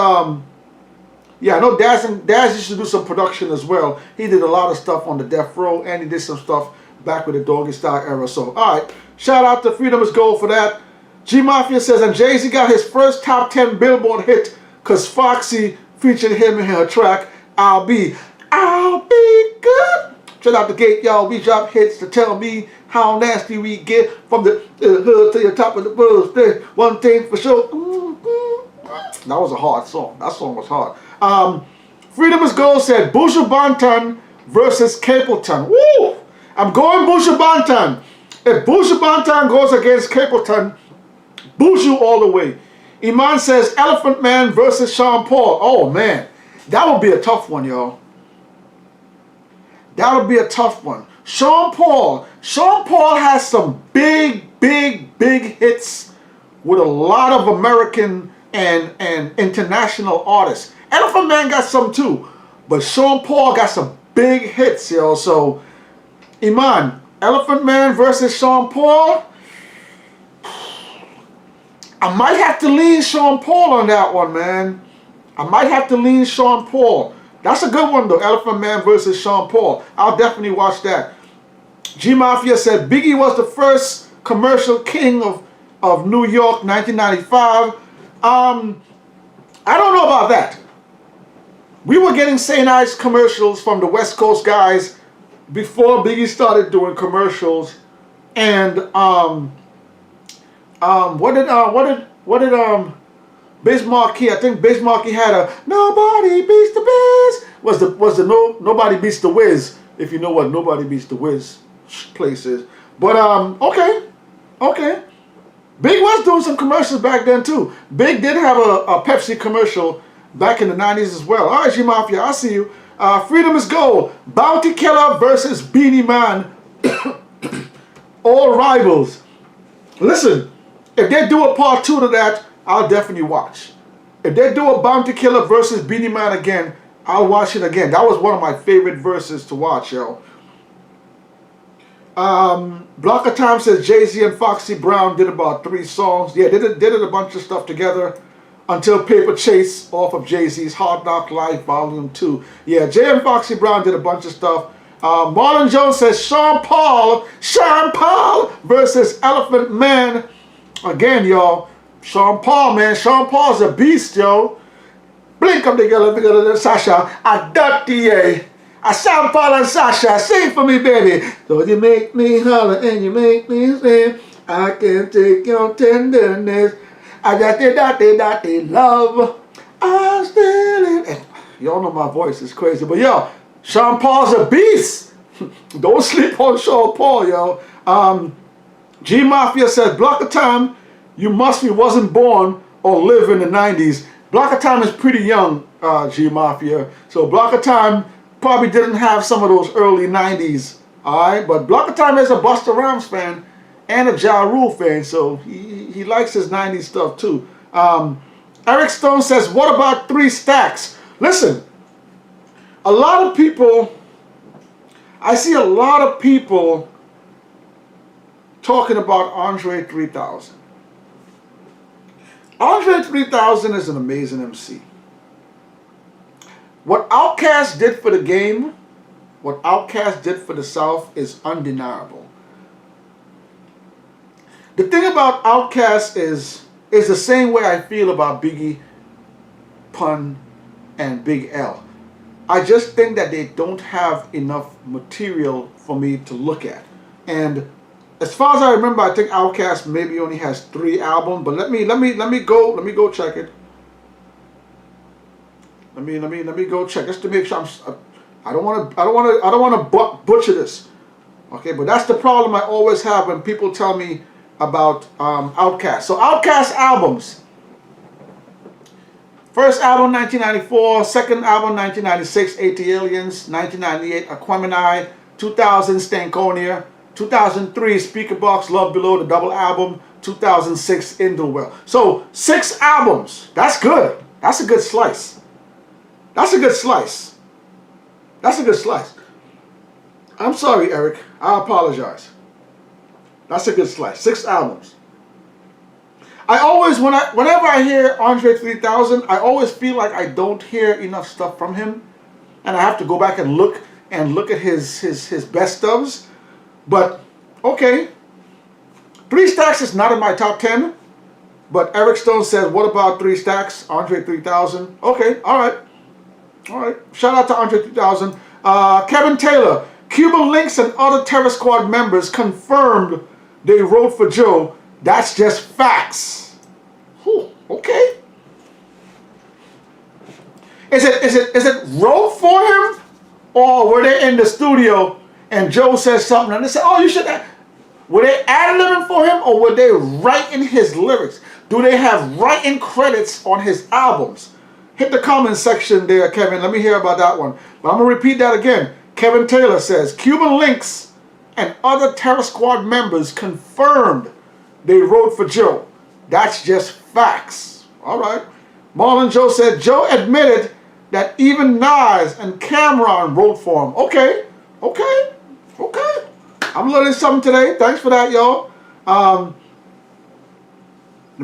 I know Daz used to do some production as well. He did a lot of stuff on the Death Row, and he did some stuff back with the Doggy Style era. So, all right, shout out to Freedom is Gold for that. G Mafia says, and Jay-Z got his first top 10 Billboard hit because Foxy featured him in her track, I'll Be Good. Shout out the gate, y'all. We drop hits to tell me how nasty we get from the hood to the top of the world. One thing for sure. That was a hard song. That song was hard. Freedom is Gold said Buju Banton versus Capleton. Woo! I'm going Buju Banton. If Buju Banton goes against Capleton, Buju all the way. Iman says Elephant Man versus Sean Paul. Oh man, that would be a tough one, y'all. That would be a tough one. Sean Paul has some big hits with a lot of American and international artists. Elephant Man got some too, but Sean Paul got some big hits, yo. So, Iman, Elephant Man versus Sean Paul. I might have to lean Sean Paul on that one, man. I might have to lean Sean Paul. That's a good one though, Elephant Man versus Sean Paul. I'll definitely watch that. G Mafia said Biggie was the first commercial king of New York, 1995. I don't know about that. We were getting St. Ives commercials from the West Coast guys before Biggie started doing commercials. And what did Biz Markie, I think Biz Markie had a Nobody Beats the Biz was the Nobody Beats the Wiz, if you know what Nobody Beats the Wiz place is. But okay. Big was doing some commercials back then too. Big did have a Pepsi commercial back in the 90s as well. All right, G Mafia, I see you. Freedom is Gold. Bounty Killer versus Beanie Man. All rivals. Listen, if they do a part 2 to that, I'll definitely watch. If they do a Bounty Killer versus Beanie Man again, I'll watch it again. That was one of my favorite verses to watch, yo. Block of Time says Jay-Z and Foxy Brown did about 3 songs. Yeah, they did a bunch of stuff together until Paper Chase off of Jay-Z's Hard Knock Life Volume 2. Yeah, Jay and Foxy Brown did a bunch of stuff. Marlon Jones says Sean Paul versus Elephant Man. Again, y'all, Sean Paul, man. Sean Paul's a beast, yo. Blink up together, Sasha. I dirty, I Sean Paul and Sasha, sing for me, baby. So you make me holler and you make me sing. I can take your tenderness. I got that love. I still in. Y'all know my voice is crazy, but yo, Sean Paul's a beast. Don't sleep on Sean Paul, yo. G Mafia said, Block of Time, you wasn't born or live in the 90s. Block of Time is pretty young, G Mafia. So Block of Time probably didn't have some of those early 90s. Alright, but Block of Time is a Busta Rhymes fan and a Ja Rule fan, so he likes his 90s stuff too. Eric Stone says, what about 3 Stacks? Listen, a lot of people, I see a lot of people talking about Andre 3000. Andre 3000 is an amazing MC. What Outkast did for the game, what Outkast did for the South is undeniable. The thing about Outkast is the same way I feel about Biggie, Pun, and Big L. I just think that they don't have enough material for me to look at. And as far as I remember, I think Outkast maybe only has 3 albums. But let me go check it. Let me go check just to make sure I don't want to butcher this. Okay, but that's the problem I always have when people tell me about Outkast. So Outkast albums. First album 1994, second album 1996, 80 Aliens, 1998 Aquemini, 2000 Stankonia, 2003 Speakerbox Love Below, the double album, 2006 Indlewell. So 6 albums. That's good. That's a good slice. That's a good slice. That's a good slice. I'm sorry, Eric. I apologize. That's a good slice. 6 albums. I always, whenever I hear Andre 3000, I always feel like I don't hear enough stuff from him, and I have to go back and look at his best stubs. But okay, 3 Stacks is not in my top 10. But Eric Stone said, "What about 3 Stacks? Andre 3000." Okay, all right. Shout out to Andre 3000. Kevin Taylor, Cuban Links and other Terror Squad members confirmed they wrote for Joe. That's just facts. Whew, okay. Is it wrote for him, or were they in the studio and Joe said something and they said, "Oh, you should"? Were they ad-libbing for him, or were they writing his lyrics? Do they have writing credits on his albums? Hit the comment section there, Kevin. Let me hear about that one. But I'm going to repeat that again. Kevin Taylor says, Cuban Links and other Terror Squad members confirmed they wrote for Joe. That's just facts. All right. Marlon Joe said, Joe admitted that even Nas and Cameron wrote for him. Okay. I'm learning something today. Thanks for that, y'all. Let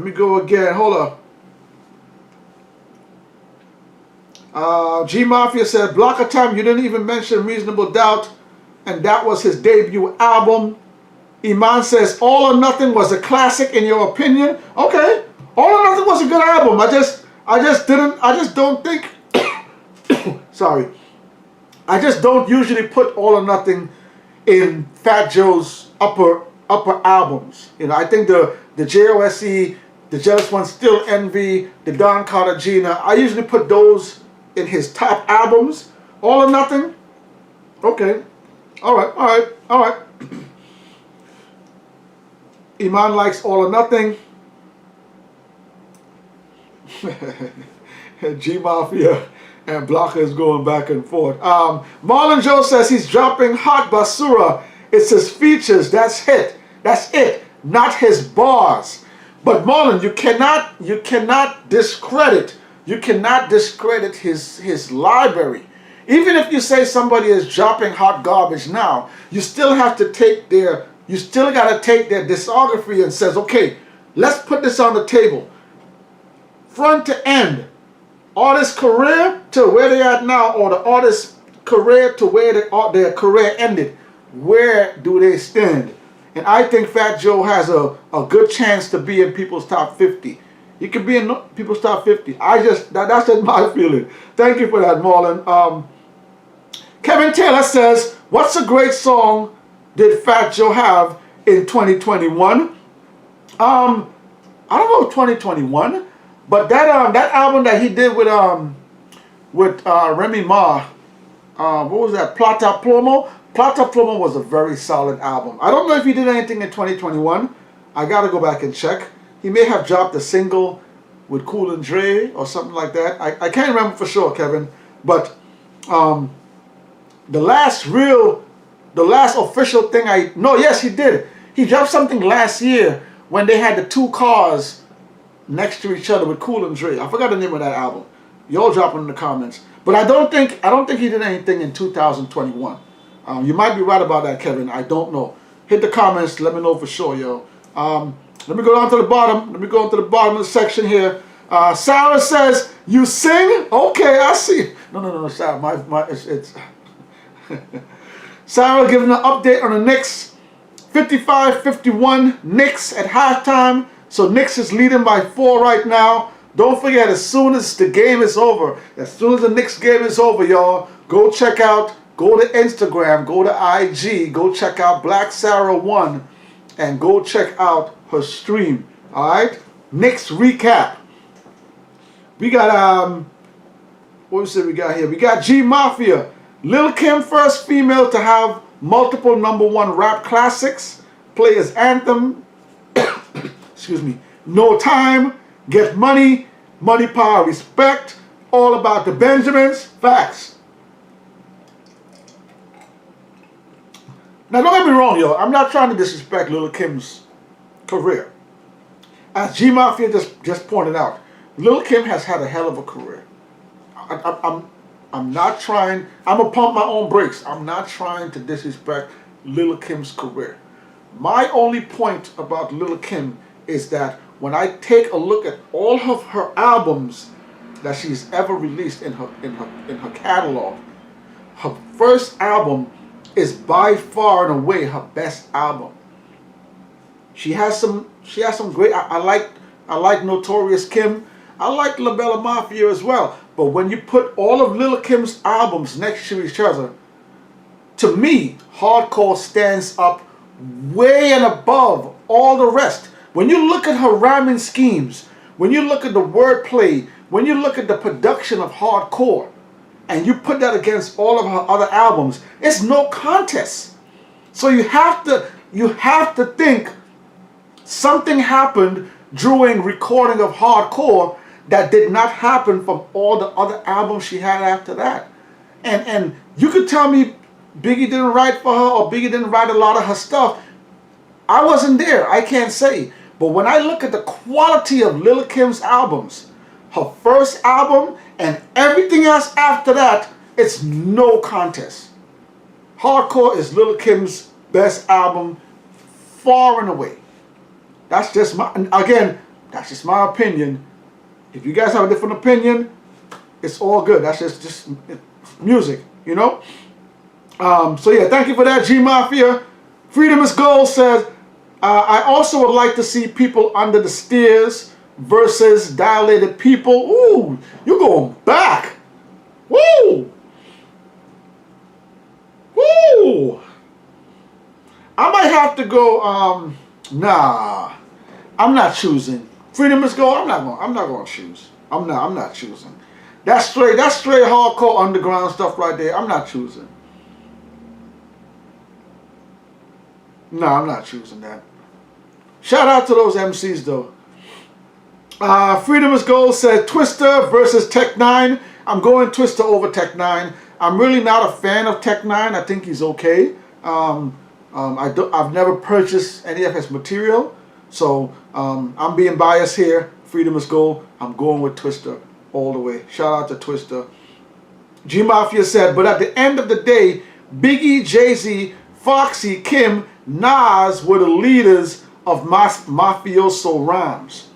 me go again. Hold up. G Mafia said, Block of Time, you didn't even mention Reasonable Doubt, and that was his debut album. Iman says, All or Nothing was a classic in your opinion. Okay, All or Nothing was a good album. I just don't think, sorry, I just don't usually put All or Nothing in Fat Joe's upper albums. You know, I think the JOSE, the Jealous One, Still Envy, the Don Carter Gina, I usually put those in his top albums. All or Nothing? Okay. All right. Iman likes All or Nothing. G Mafia and Blocker is going back and forth. Marlon Joe says he's dropping Hot Basura. It's his features. That's it. Not his bars. But Marlon, you cannot discredit his library. Even if you say somebody is dropping hot garbage now, you still have to take their, you still got to take their discography and says, okay, let's put this on the table. Front to end. Artist career to where they are now, or the artist career to where their career ended. Where do they stand? And I think Fat Joe has a good chance to be in people's top 50. He could be in people's top 50. That's just my feeling. Thank you for that, Marlon. Kevin Taylor says, what's a great song did Fat Joe have in 2021? I don't know 2021, but that album that he did with Remy Ma, what was that? Plata Plomo. Plata Plomo was a very solid album. I don't know if he did anything in 2021. I gotta go back and check. He may have dropped a single with Cool and Dre or something like that. I can't remember for sure, Kevin. But the last official thing yes, he did. He dropped something last year when they had the two cars next to each other with Cool and Dre. I forgot the name of that album. Y'all drop it in the comments. But I don't think he did anything in 2021. You might be right about that, Kevin. I don't know. Hit the comments. Let me know for sure, yo. Let me go down to the bottom. Let me go into the bottom of the section here. Sarah says, you sing? Okay, I see. No, Sarah. It's Sarah giving an update on the Knicks. 55-51 Knicks at halftime. So Knicks is leading by 4 right now. Don't forget, as soon as the game is over, as soon as the Knicks game is over, y'all, go to Instagram, go to IG, go check out Black Sarah 1, and go check out her stream. Alright? Knicks recap. We got, what we got here? We got G Mafia. Lil Kim, first female to have multiple #1 rap classics. Play his anthem. Excuse me. No Time. Get Money. Money, Power, Respect. All About the Benjamins. Facts. Now don't get me wrong, yo. I'm not trying to disrespect Lil Kim's career. As G Mafia just pointed out, Lil Kim has had a hell of a career. I'm not trying. I'm gonna pump my own brakes. I'm not trying to disrespect Lil Kim's career. My only point about Lil Kim is that when I take a look at all of her albums that she's ever released in her catalog, her first album is by far and away her best album. She has some great. I like Notorious Kim. I like La Bella Mafia as well. But when you put all of Lil Kim's albums next to each other, to me, Hardcore stands up way and above all the rest. When you look at her rhyming schemes, when you look at the wordplay, when you look at the production of Hardcore, and you put that against all of her other albums, it's no contest. So you have to think something happened during recording of Hardcore that did not happen from all the other albums she had after that. And you could tell me Biggie didn't write for her or Biggie didn't write a lot of her stuff. I wasn't there. I can't say. But when I look at the quality of Lil Kim's albums, her first album and everything else after that, it's no contest. Hardcore is Lil Kim's best album far and away. That's just my opinion. If you guys have a different opinion, it's all good. That's just music, you know? So yeah, thank you for that, G Mafia. Freedom is Gold says, I also would like to see People Under the Stairs versus Dilated People. Ooh, you're going back. Woo! Woo! I might have to go, nah. I'm not choosing. Freedom is Gold, I'm not gonna choose. I'm not choosing. That's straight hardcore underground stuff right there. I'm not choosing. No, I'm not choosing that. Shout out to those MCs though. Freedom is Gold said Twister versus Tech 9. I'm going Twister over Tech 9. I'm really not a fan of Tech 9. I think he's okay. I've never purchased any of his material, so I'm being biased here. Freedom is Gold. I'm going with Twister all the way. Shout out to Twister. G Mafia said, but at the end of the day, Biggie, Jay-Z, Foxy, Kim, Nas were the leaders of mafioso rhymes.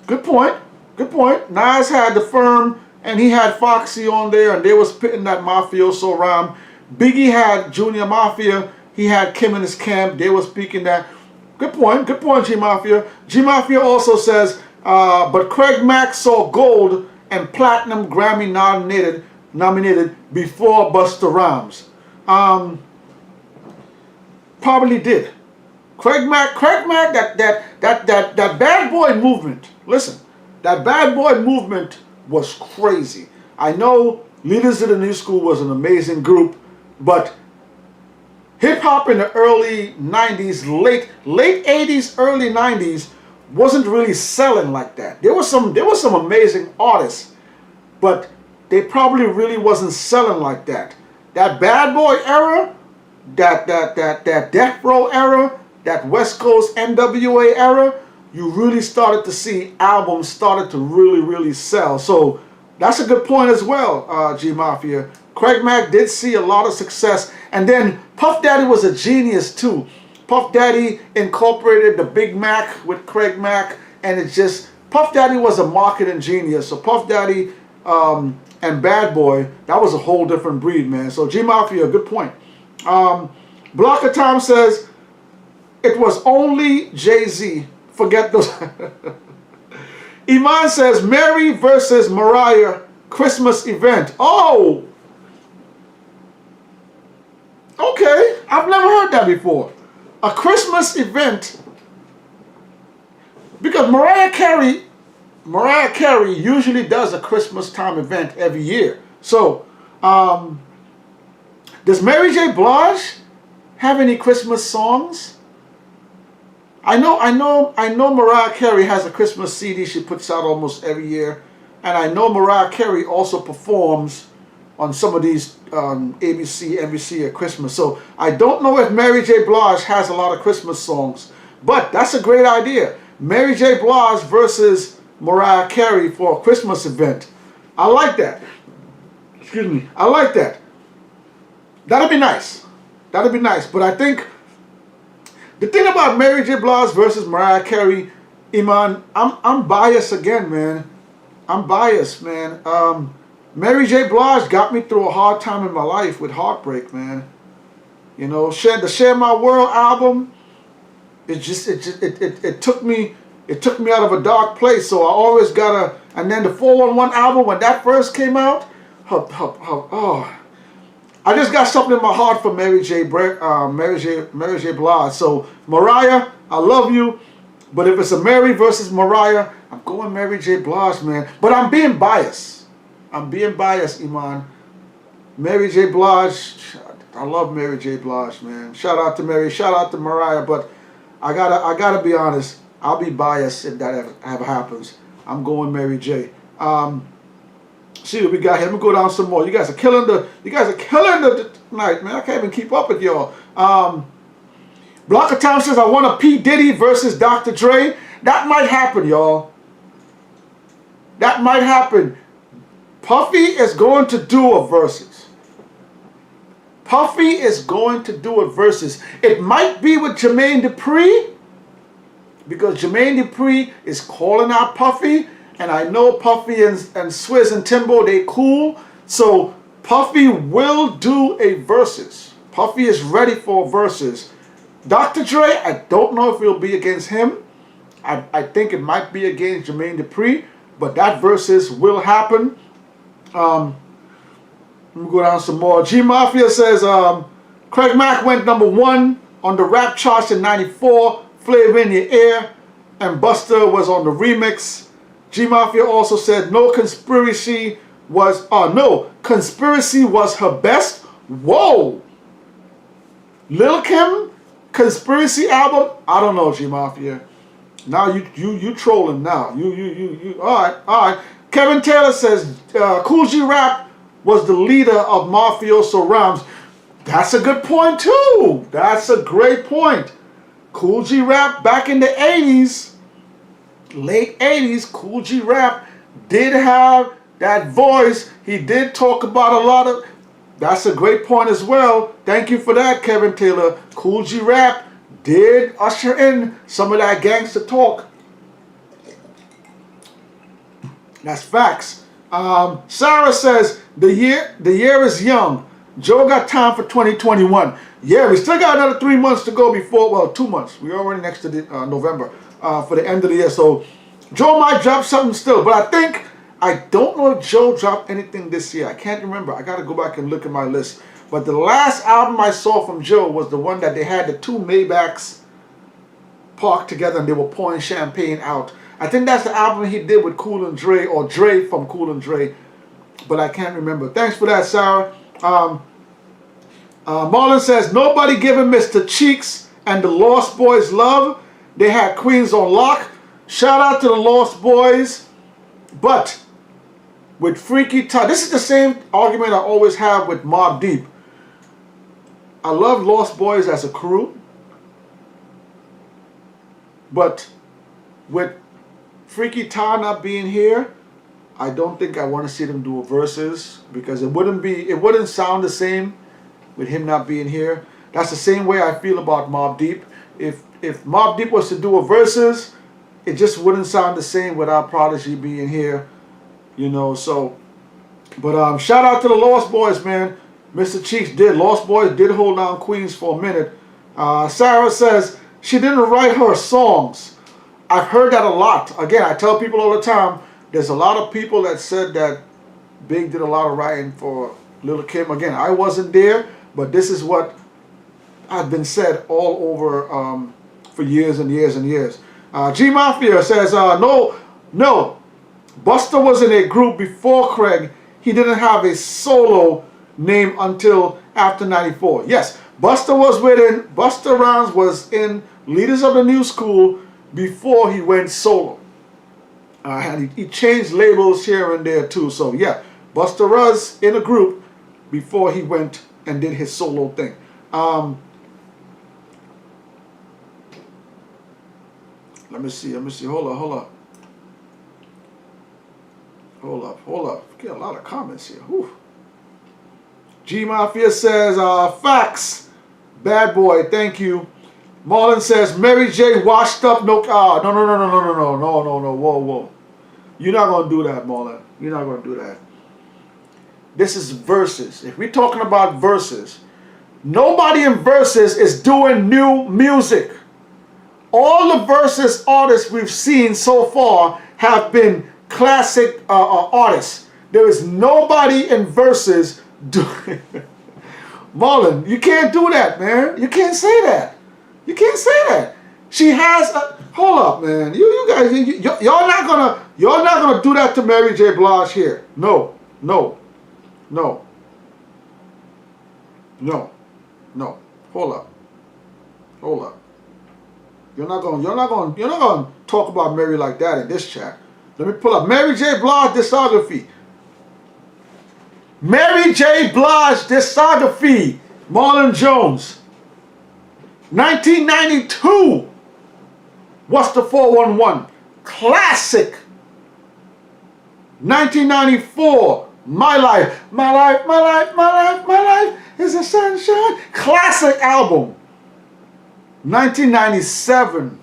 Good point. Good point. Nas had the firm, and he had Foxy on there, and they was spitting that mafioso rhyme. Biggie had Junior Mafia. He had Kim in his camp. They were speaking that. Good point. Good point, G Mafia. G Mafia also says, but Craig Mack saw gold and platinum Grammy nominated before Busta Rhymes. Probably did. Craig Mack, that bad boy movement. Listen, that bad boy movement was crazy. I know Leaders of the New School was an amazing group, but hip hop in the early 90s, late 80s, early 90s wasn't really selling like that. There was some amazing artists, but they probably really wasn't selling like that. That bad boy era, that Death Row era, that West Coast NWA era, you really started to see albums started to really sell. So that's a good point as well, G Mafia. Craig Mack did see a lot of success, and then Puff Daddy was a genius too. Puff Daddy incorporated the Big Mac with Craig Mack, and it's just, Puff Daddy was a marketing genius. So Puff Daddy and Bad Boy, that was a whole different breed, man. So G Mafia, good point. Blocker Tom says, it was only Jay-Z. Forget those. Iman says, Mary versus Mariah Christmas event. Oh! Okay, I've never heard that before. A Christmas event. Because Mariah Carey usually does a Christmas time event every year. So, does Mary J. Blige have any Christmas songs? I know Mariah Carey has a Christmas CD she puts out almost every year. And I know Mariah Carey also performs on some of these ABC, NBC at Christmas. So I don't know if Mary J. Blige has a lot of Christmas songs. But that's a great idea. Mary J. Blige versus Mariah Carey for a Christmas event. I like that. Excuse me. I like that. That'd be nice. That'd be nice. But I think the thing about Mary J. Blige versus Mariah Carey, Iman, I'm biased again, man. I'm biased, man. Mary J. Blige got me through a hard time in my life with heartbreak, man. You know, the Share My World album, it took me out of a dark place. So I always gotta. And then the 411 album, when that first came out, I just got something in my heart for Mary J. Blige. So Mariah, I love you, but if it's a Mary versus Mariah, I'm going Mary J. Blige, man. But I'm being biased. I'm being biased, Iman. Mary J. Blige, I love Mary J. Blige, man. Shout out to Mary, shout out to Mariah, but I gotta be honest. I'll be biased if that ever happens. I'm going Mary J. See what we got here. Let me go down some more. You guys are killing the tonight, man. I can't even keep up with y'all. Blocker Town says, I want a P. Diddy versus Dr. Dre. That might happen, y'all. That might happen. Puffy is going to do a versus. Puffy is going to do a versus. It might be with Jermaine Dupri, because Jermaine Dupri is calling out Puffy, and I know Puffy and Swizz and Timbo, they cool. So Puffy will do a versus. Puffy is ready for a versus. Dr. Dre, I don't know if it'll be against him. I think it might be against Jermaine Dupri, but that versus will happen. Let me go down some more. G Mafia says, Craig Mack went #1 on the rap charts in '94. Flavor in Your Ear, and Buster was on the remix. G Mafia also said Conspiracy was her best. Whoa! Lil Kim Conspiracy album? I don't know, G Mafia. Now you trolling now. You all right. Kevin Taylor says Cool G Rap was the leader of mafioso rhymes. That's a good point too. That's a great point. Cool G Rap back in the 80s, late 80s, Cool G Rap did have that voice, he did talk about a lot of, that's a great point as well. Thank you for that, Kevin Taylor. Cool G Rap did usher in some of that gangster talk. That's facts. Sarah says, the year is young. Joe got time for 2021. Yeah, we still got another 3 months to go before, well, 2 months. We're already next to the, November for the end of the year. So Joe might drop something still, but I don't know if Joe dropped anything this year. I can't remember. I got to go back and look at my list. But the last album I saw from Joe was the one that they had the two Maybachs parked together and they were pouring champagne out. I think that's the album he did with Cool and Dre, or Dre from Cool and Dre, but I can't remember. Thanks for that, Sarah. Marlon says, nobody giving Mr. Cheeks and the Lost Boys love. They had Queens on lock. Shout out to the Lost Boys. But with Freaky Tah, this is the same argument I always have with Mobb Deep. I love Lost Boys as a crew, but with Freaky Tah not being here, I don't think I want to see them do a verses, because it wouldn't sound the same with him not being here. That's the same way I feel about Mobb Deep. If Mobb Deep was to do a verses, it just wouldn't sound the same without Prodigy being here, you know. So, but shout out to the Lost Boys, man. Mr. Cheeks did. Lost Boys did hold down Queens for a minute. Sarah says she didn't write her songs. I've heard that a lot. Again, I tell people all the time, there's a lot of people that said that Big did a lot of writing for Lil' Kim. Again, I wasn't there, but this is what had been said all over for years and years and years. G Mafia says, no, Busta was in a group before Craig. He didn't have a solo name until after 94. Yes, Busta Rhymes was in Leaders of the New School before he went solo. And he changed labels here and there too. So yeah, Busta was in a group before he went and did his solo thing. Let me see. Hold up. Get a lot of comments here. Whew. G Mafia says, facts. Bad boy, thank you. Marlon says, Mary J washed up, no. No. Whoa. You're not going to do that, Marlon. You're not going to do that. This is verses. If we're talking about verses, nobody in verses is doing new music. All the verses artists we've seen so far have been classic artists. There is nobody in verses doing... Marlon, you can't do that, man. You can't say that. You can't say that. She has a... Hold up, man. You guys, y'all not gonna do that to Mary J. Blige here. No. Hold up. You're not gonna talk about Mary like that in this chat. Let me pull up Mary J. Blige discography. Mary J. Blige discography. Marlon Jones. 1992. What's the 411? Classic. 1994. My life is a sunshine. Classic album. 1997.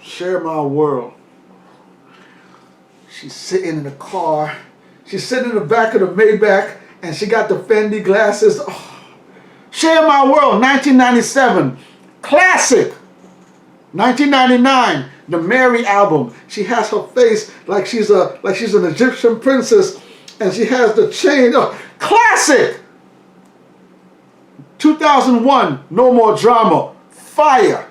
Share My World. She's sitting in the car. She's sitting in the back of the Maybach and she got the Fendi glasses. Oh. Share My World, 1997. Classic. 1999, the Mary album. She has her face like she's an Egyptian princess, and she has the chain. Oh, classic. 2001, No More Drama. Fire.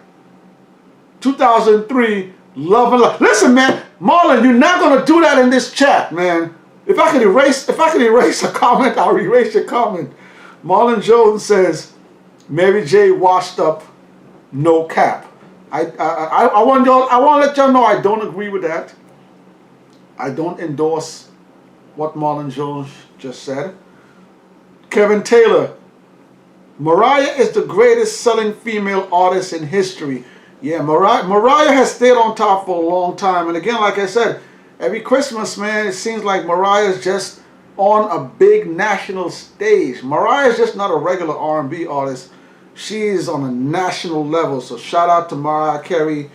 2003, Love and Life. Listen, man, Marlon, you're not gonna do that in this chat, man. If I could erase a comment, I'll erase your comment. Marlon Jones says, Mary J. washed up, no cap. I want to let y'all know I don't agree with that. I don't endorse what Marlon Jones just said. Kevin Taylor, Mariah is the greatest selling female artist in history. Yeah, Mariah has stayed on top for a long time. And again, like I said, every Christmas, man, it seems like Mariah's just on a big national stage. Mariah's just not a regular R&B artist. She's on a national level. So shout out to Mariah Carey.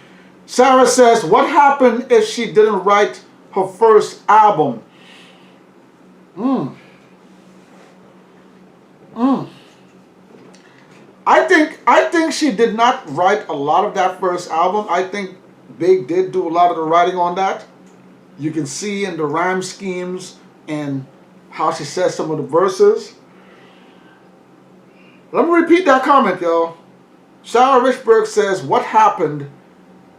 Sarah says, what happened if she didn't write her first album? I think she did not write a lot of that first album. I think Big did do a lot of the writing on that. You can see in the rhyme schemes and how she says some of the verses. Let me repeat that comment, y'all. Sarah Richburg says, what happened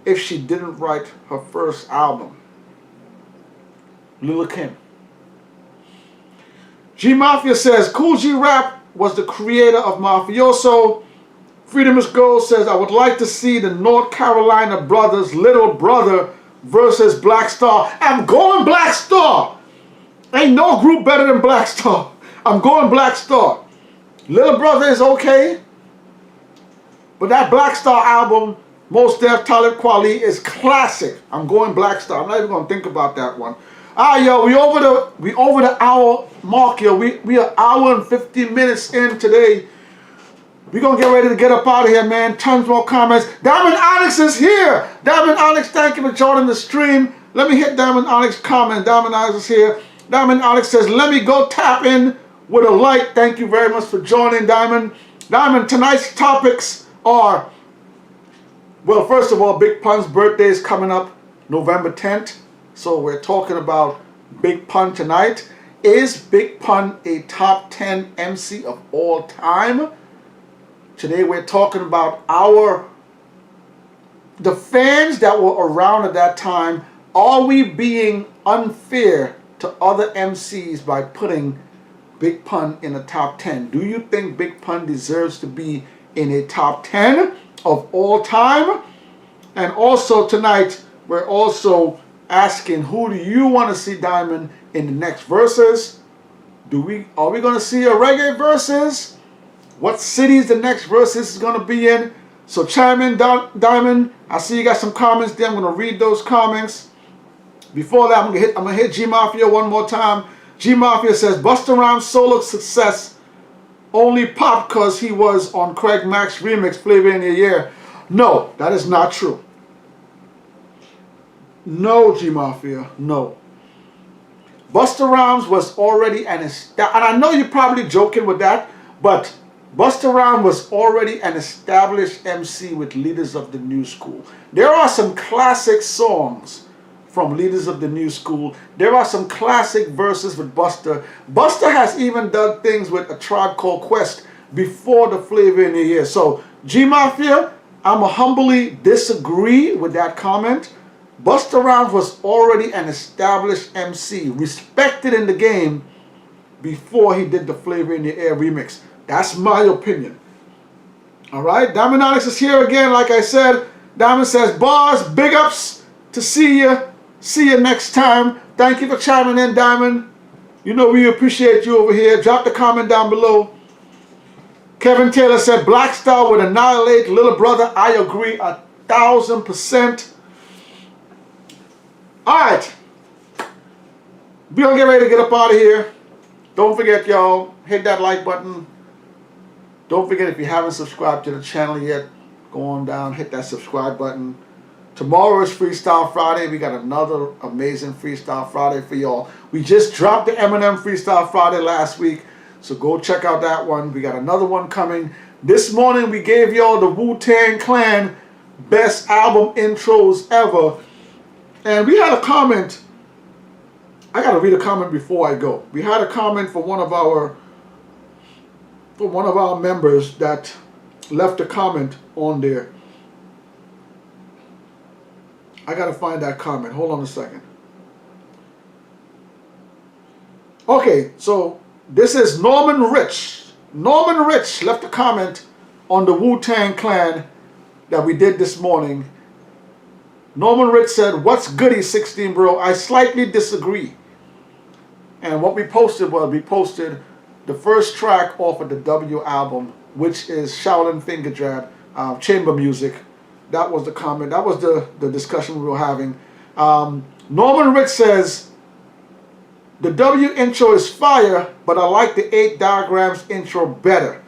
if she didn't write her first album? Lil' Kim. G Mafia says, Cool G Rap was the creator of Mafioso. Freedom is Gold says, I would like to see the North Carolina Brothers, Little Brother versus Black Star. I'm going Black Star. Ain't no group better than Black Star. I'm going Black Star. Little Brother is okay. But that Black Star album, Mos Def, Talib Kweli, is classic. I'm going Black Star. I'm not even going to think about that one. Yo, we over the hour mark, yo. We are hour and 15 minutes in today. We're going to get ready to get up out of here, man. Tons more comments. Diamond Onyx is here. Diamond Onyx, thank you for joining the stream. Let me hit Diamond Onyx comment. Diamond Onyx is here. Diamond Onyx says, let me go tap in with a like. Thank you very much for joining, Diamond. Diamond, tonight's topics are, well, first of all, Big Pun's birthday is coming up November 10th. So we're talking about Big Pun tonight. Is Big Pun a top 10 MC of all time? Today we're talking about the fans that were around at that time. Are we being unfair to other MCs by putting Big Pun in a top 10? Do you think Big Pun deserves to be in a top 10 of all time? And also tonight we're also asking, who do you want to see, Diamond, in the next verses? Are we going to see a reggae versus? What cities the next verses is going to be in? So chime in, Diamond. I see you got some comments there. I'm going to read those comments. Before that, I'm going to hit G Mafia one more time. G Mafia says, Busta Rhymes' solo success only popped because he was on Craig Mack's remix, Flavor in Your Year. No, that is not true. No, G Mafia, no. Busta Rhymes was already and I know you're probably joking with that, but Busta Rhymes was already an established MC with Leaders of the New School. There are some classic songs from Leaders of the New School. There are some classic verses with Busta. Busta has even done things with A Tribe Called Quest before the Flavor in the Year. So, G Mafia, I'm a humbly disagree with that comment. Busta Rhymes was already an established MC, respected in the game before he did the Flavor in the Air remix. That's my opinion. All right, Diamond Onyx is here again. Like I said, Diamond says, bars, big ups to see you. See you next time. Thank you for chiming in, Diamond. You know we appreciate you over here. Drop the comment down below. Kevin Taylor said, Black Star would annihilate Little Brother. I agree 1,000%. All right. We're going to get ready to get up out of here. Don't forget, y'all, hit that like button. Don't forget, if you haven't subscribed to the channel yet, go on down, hit that subscribe button. Tomorrow is Freestyle Friday. We got another amazing Freestyle Friday for y'all. We just dropped the Eminem Freestyle Friday last week, so go check out that one. We got another one coming. This morning we gave y'all the Wu-Tang Clan best album intros ever. And we had a comment. I got to read a comment before I go. We had a comment from one of our members that left a comment on there. I got to find that comment. Hold on a second. Okay, so this is Norman Rich. Norman Rich left a comment on the Wu-Tang Clan that we did this morning. Norman Rich said, what's goody 16 bro? I slightly disagree. And what we posted was, we posted the first track off of the W album, which is Shaolin Finger Jab, chamber music. That was the comment. That was the discussion we were having. Norman Rich says, the W intro is fire, but I like the 8 Diagrams intro better.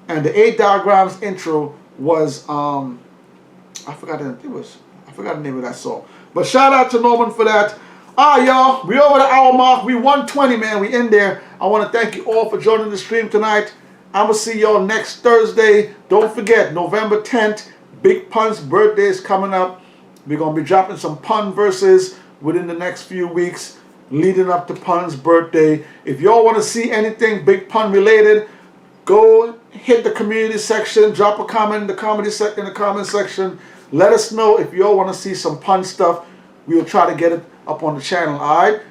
And the 8 Diagrams intro was I forgot the name of that song. But shout out to Norman for that. Y'all, we over the hour mark. We 120, man. We in there. I want to thank you all for joining the stream tonight. I'm going to see y'all next Thursday. Don't forget, November 10th, Big Pun's birthday is coming up. We're going to be dropping some pun verses within the next few weeks leading up to Pun's birthday. If y'all want to see anything Big Pun related, go hit the community section, drop a comment in the comment section. Let us know if y'all want to see some pun stuff. We'll try to get it up on the channel, alright?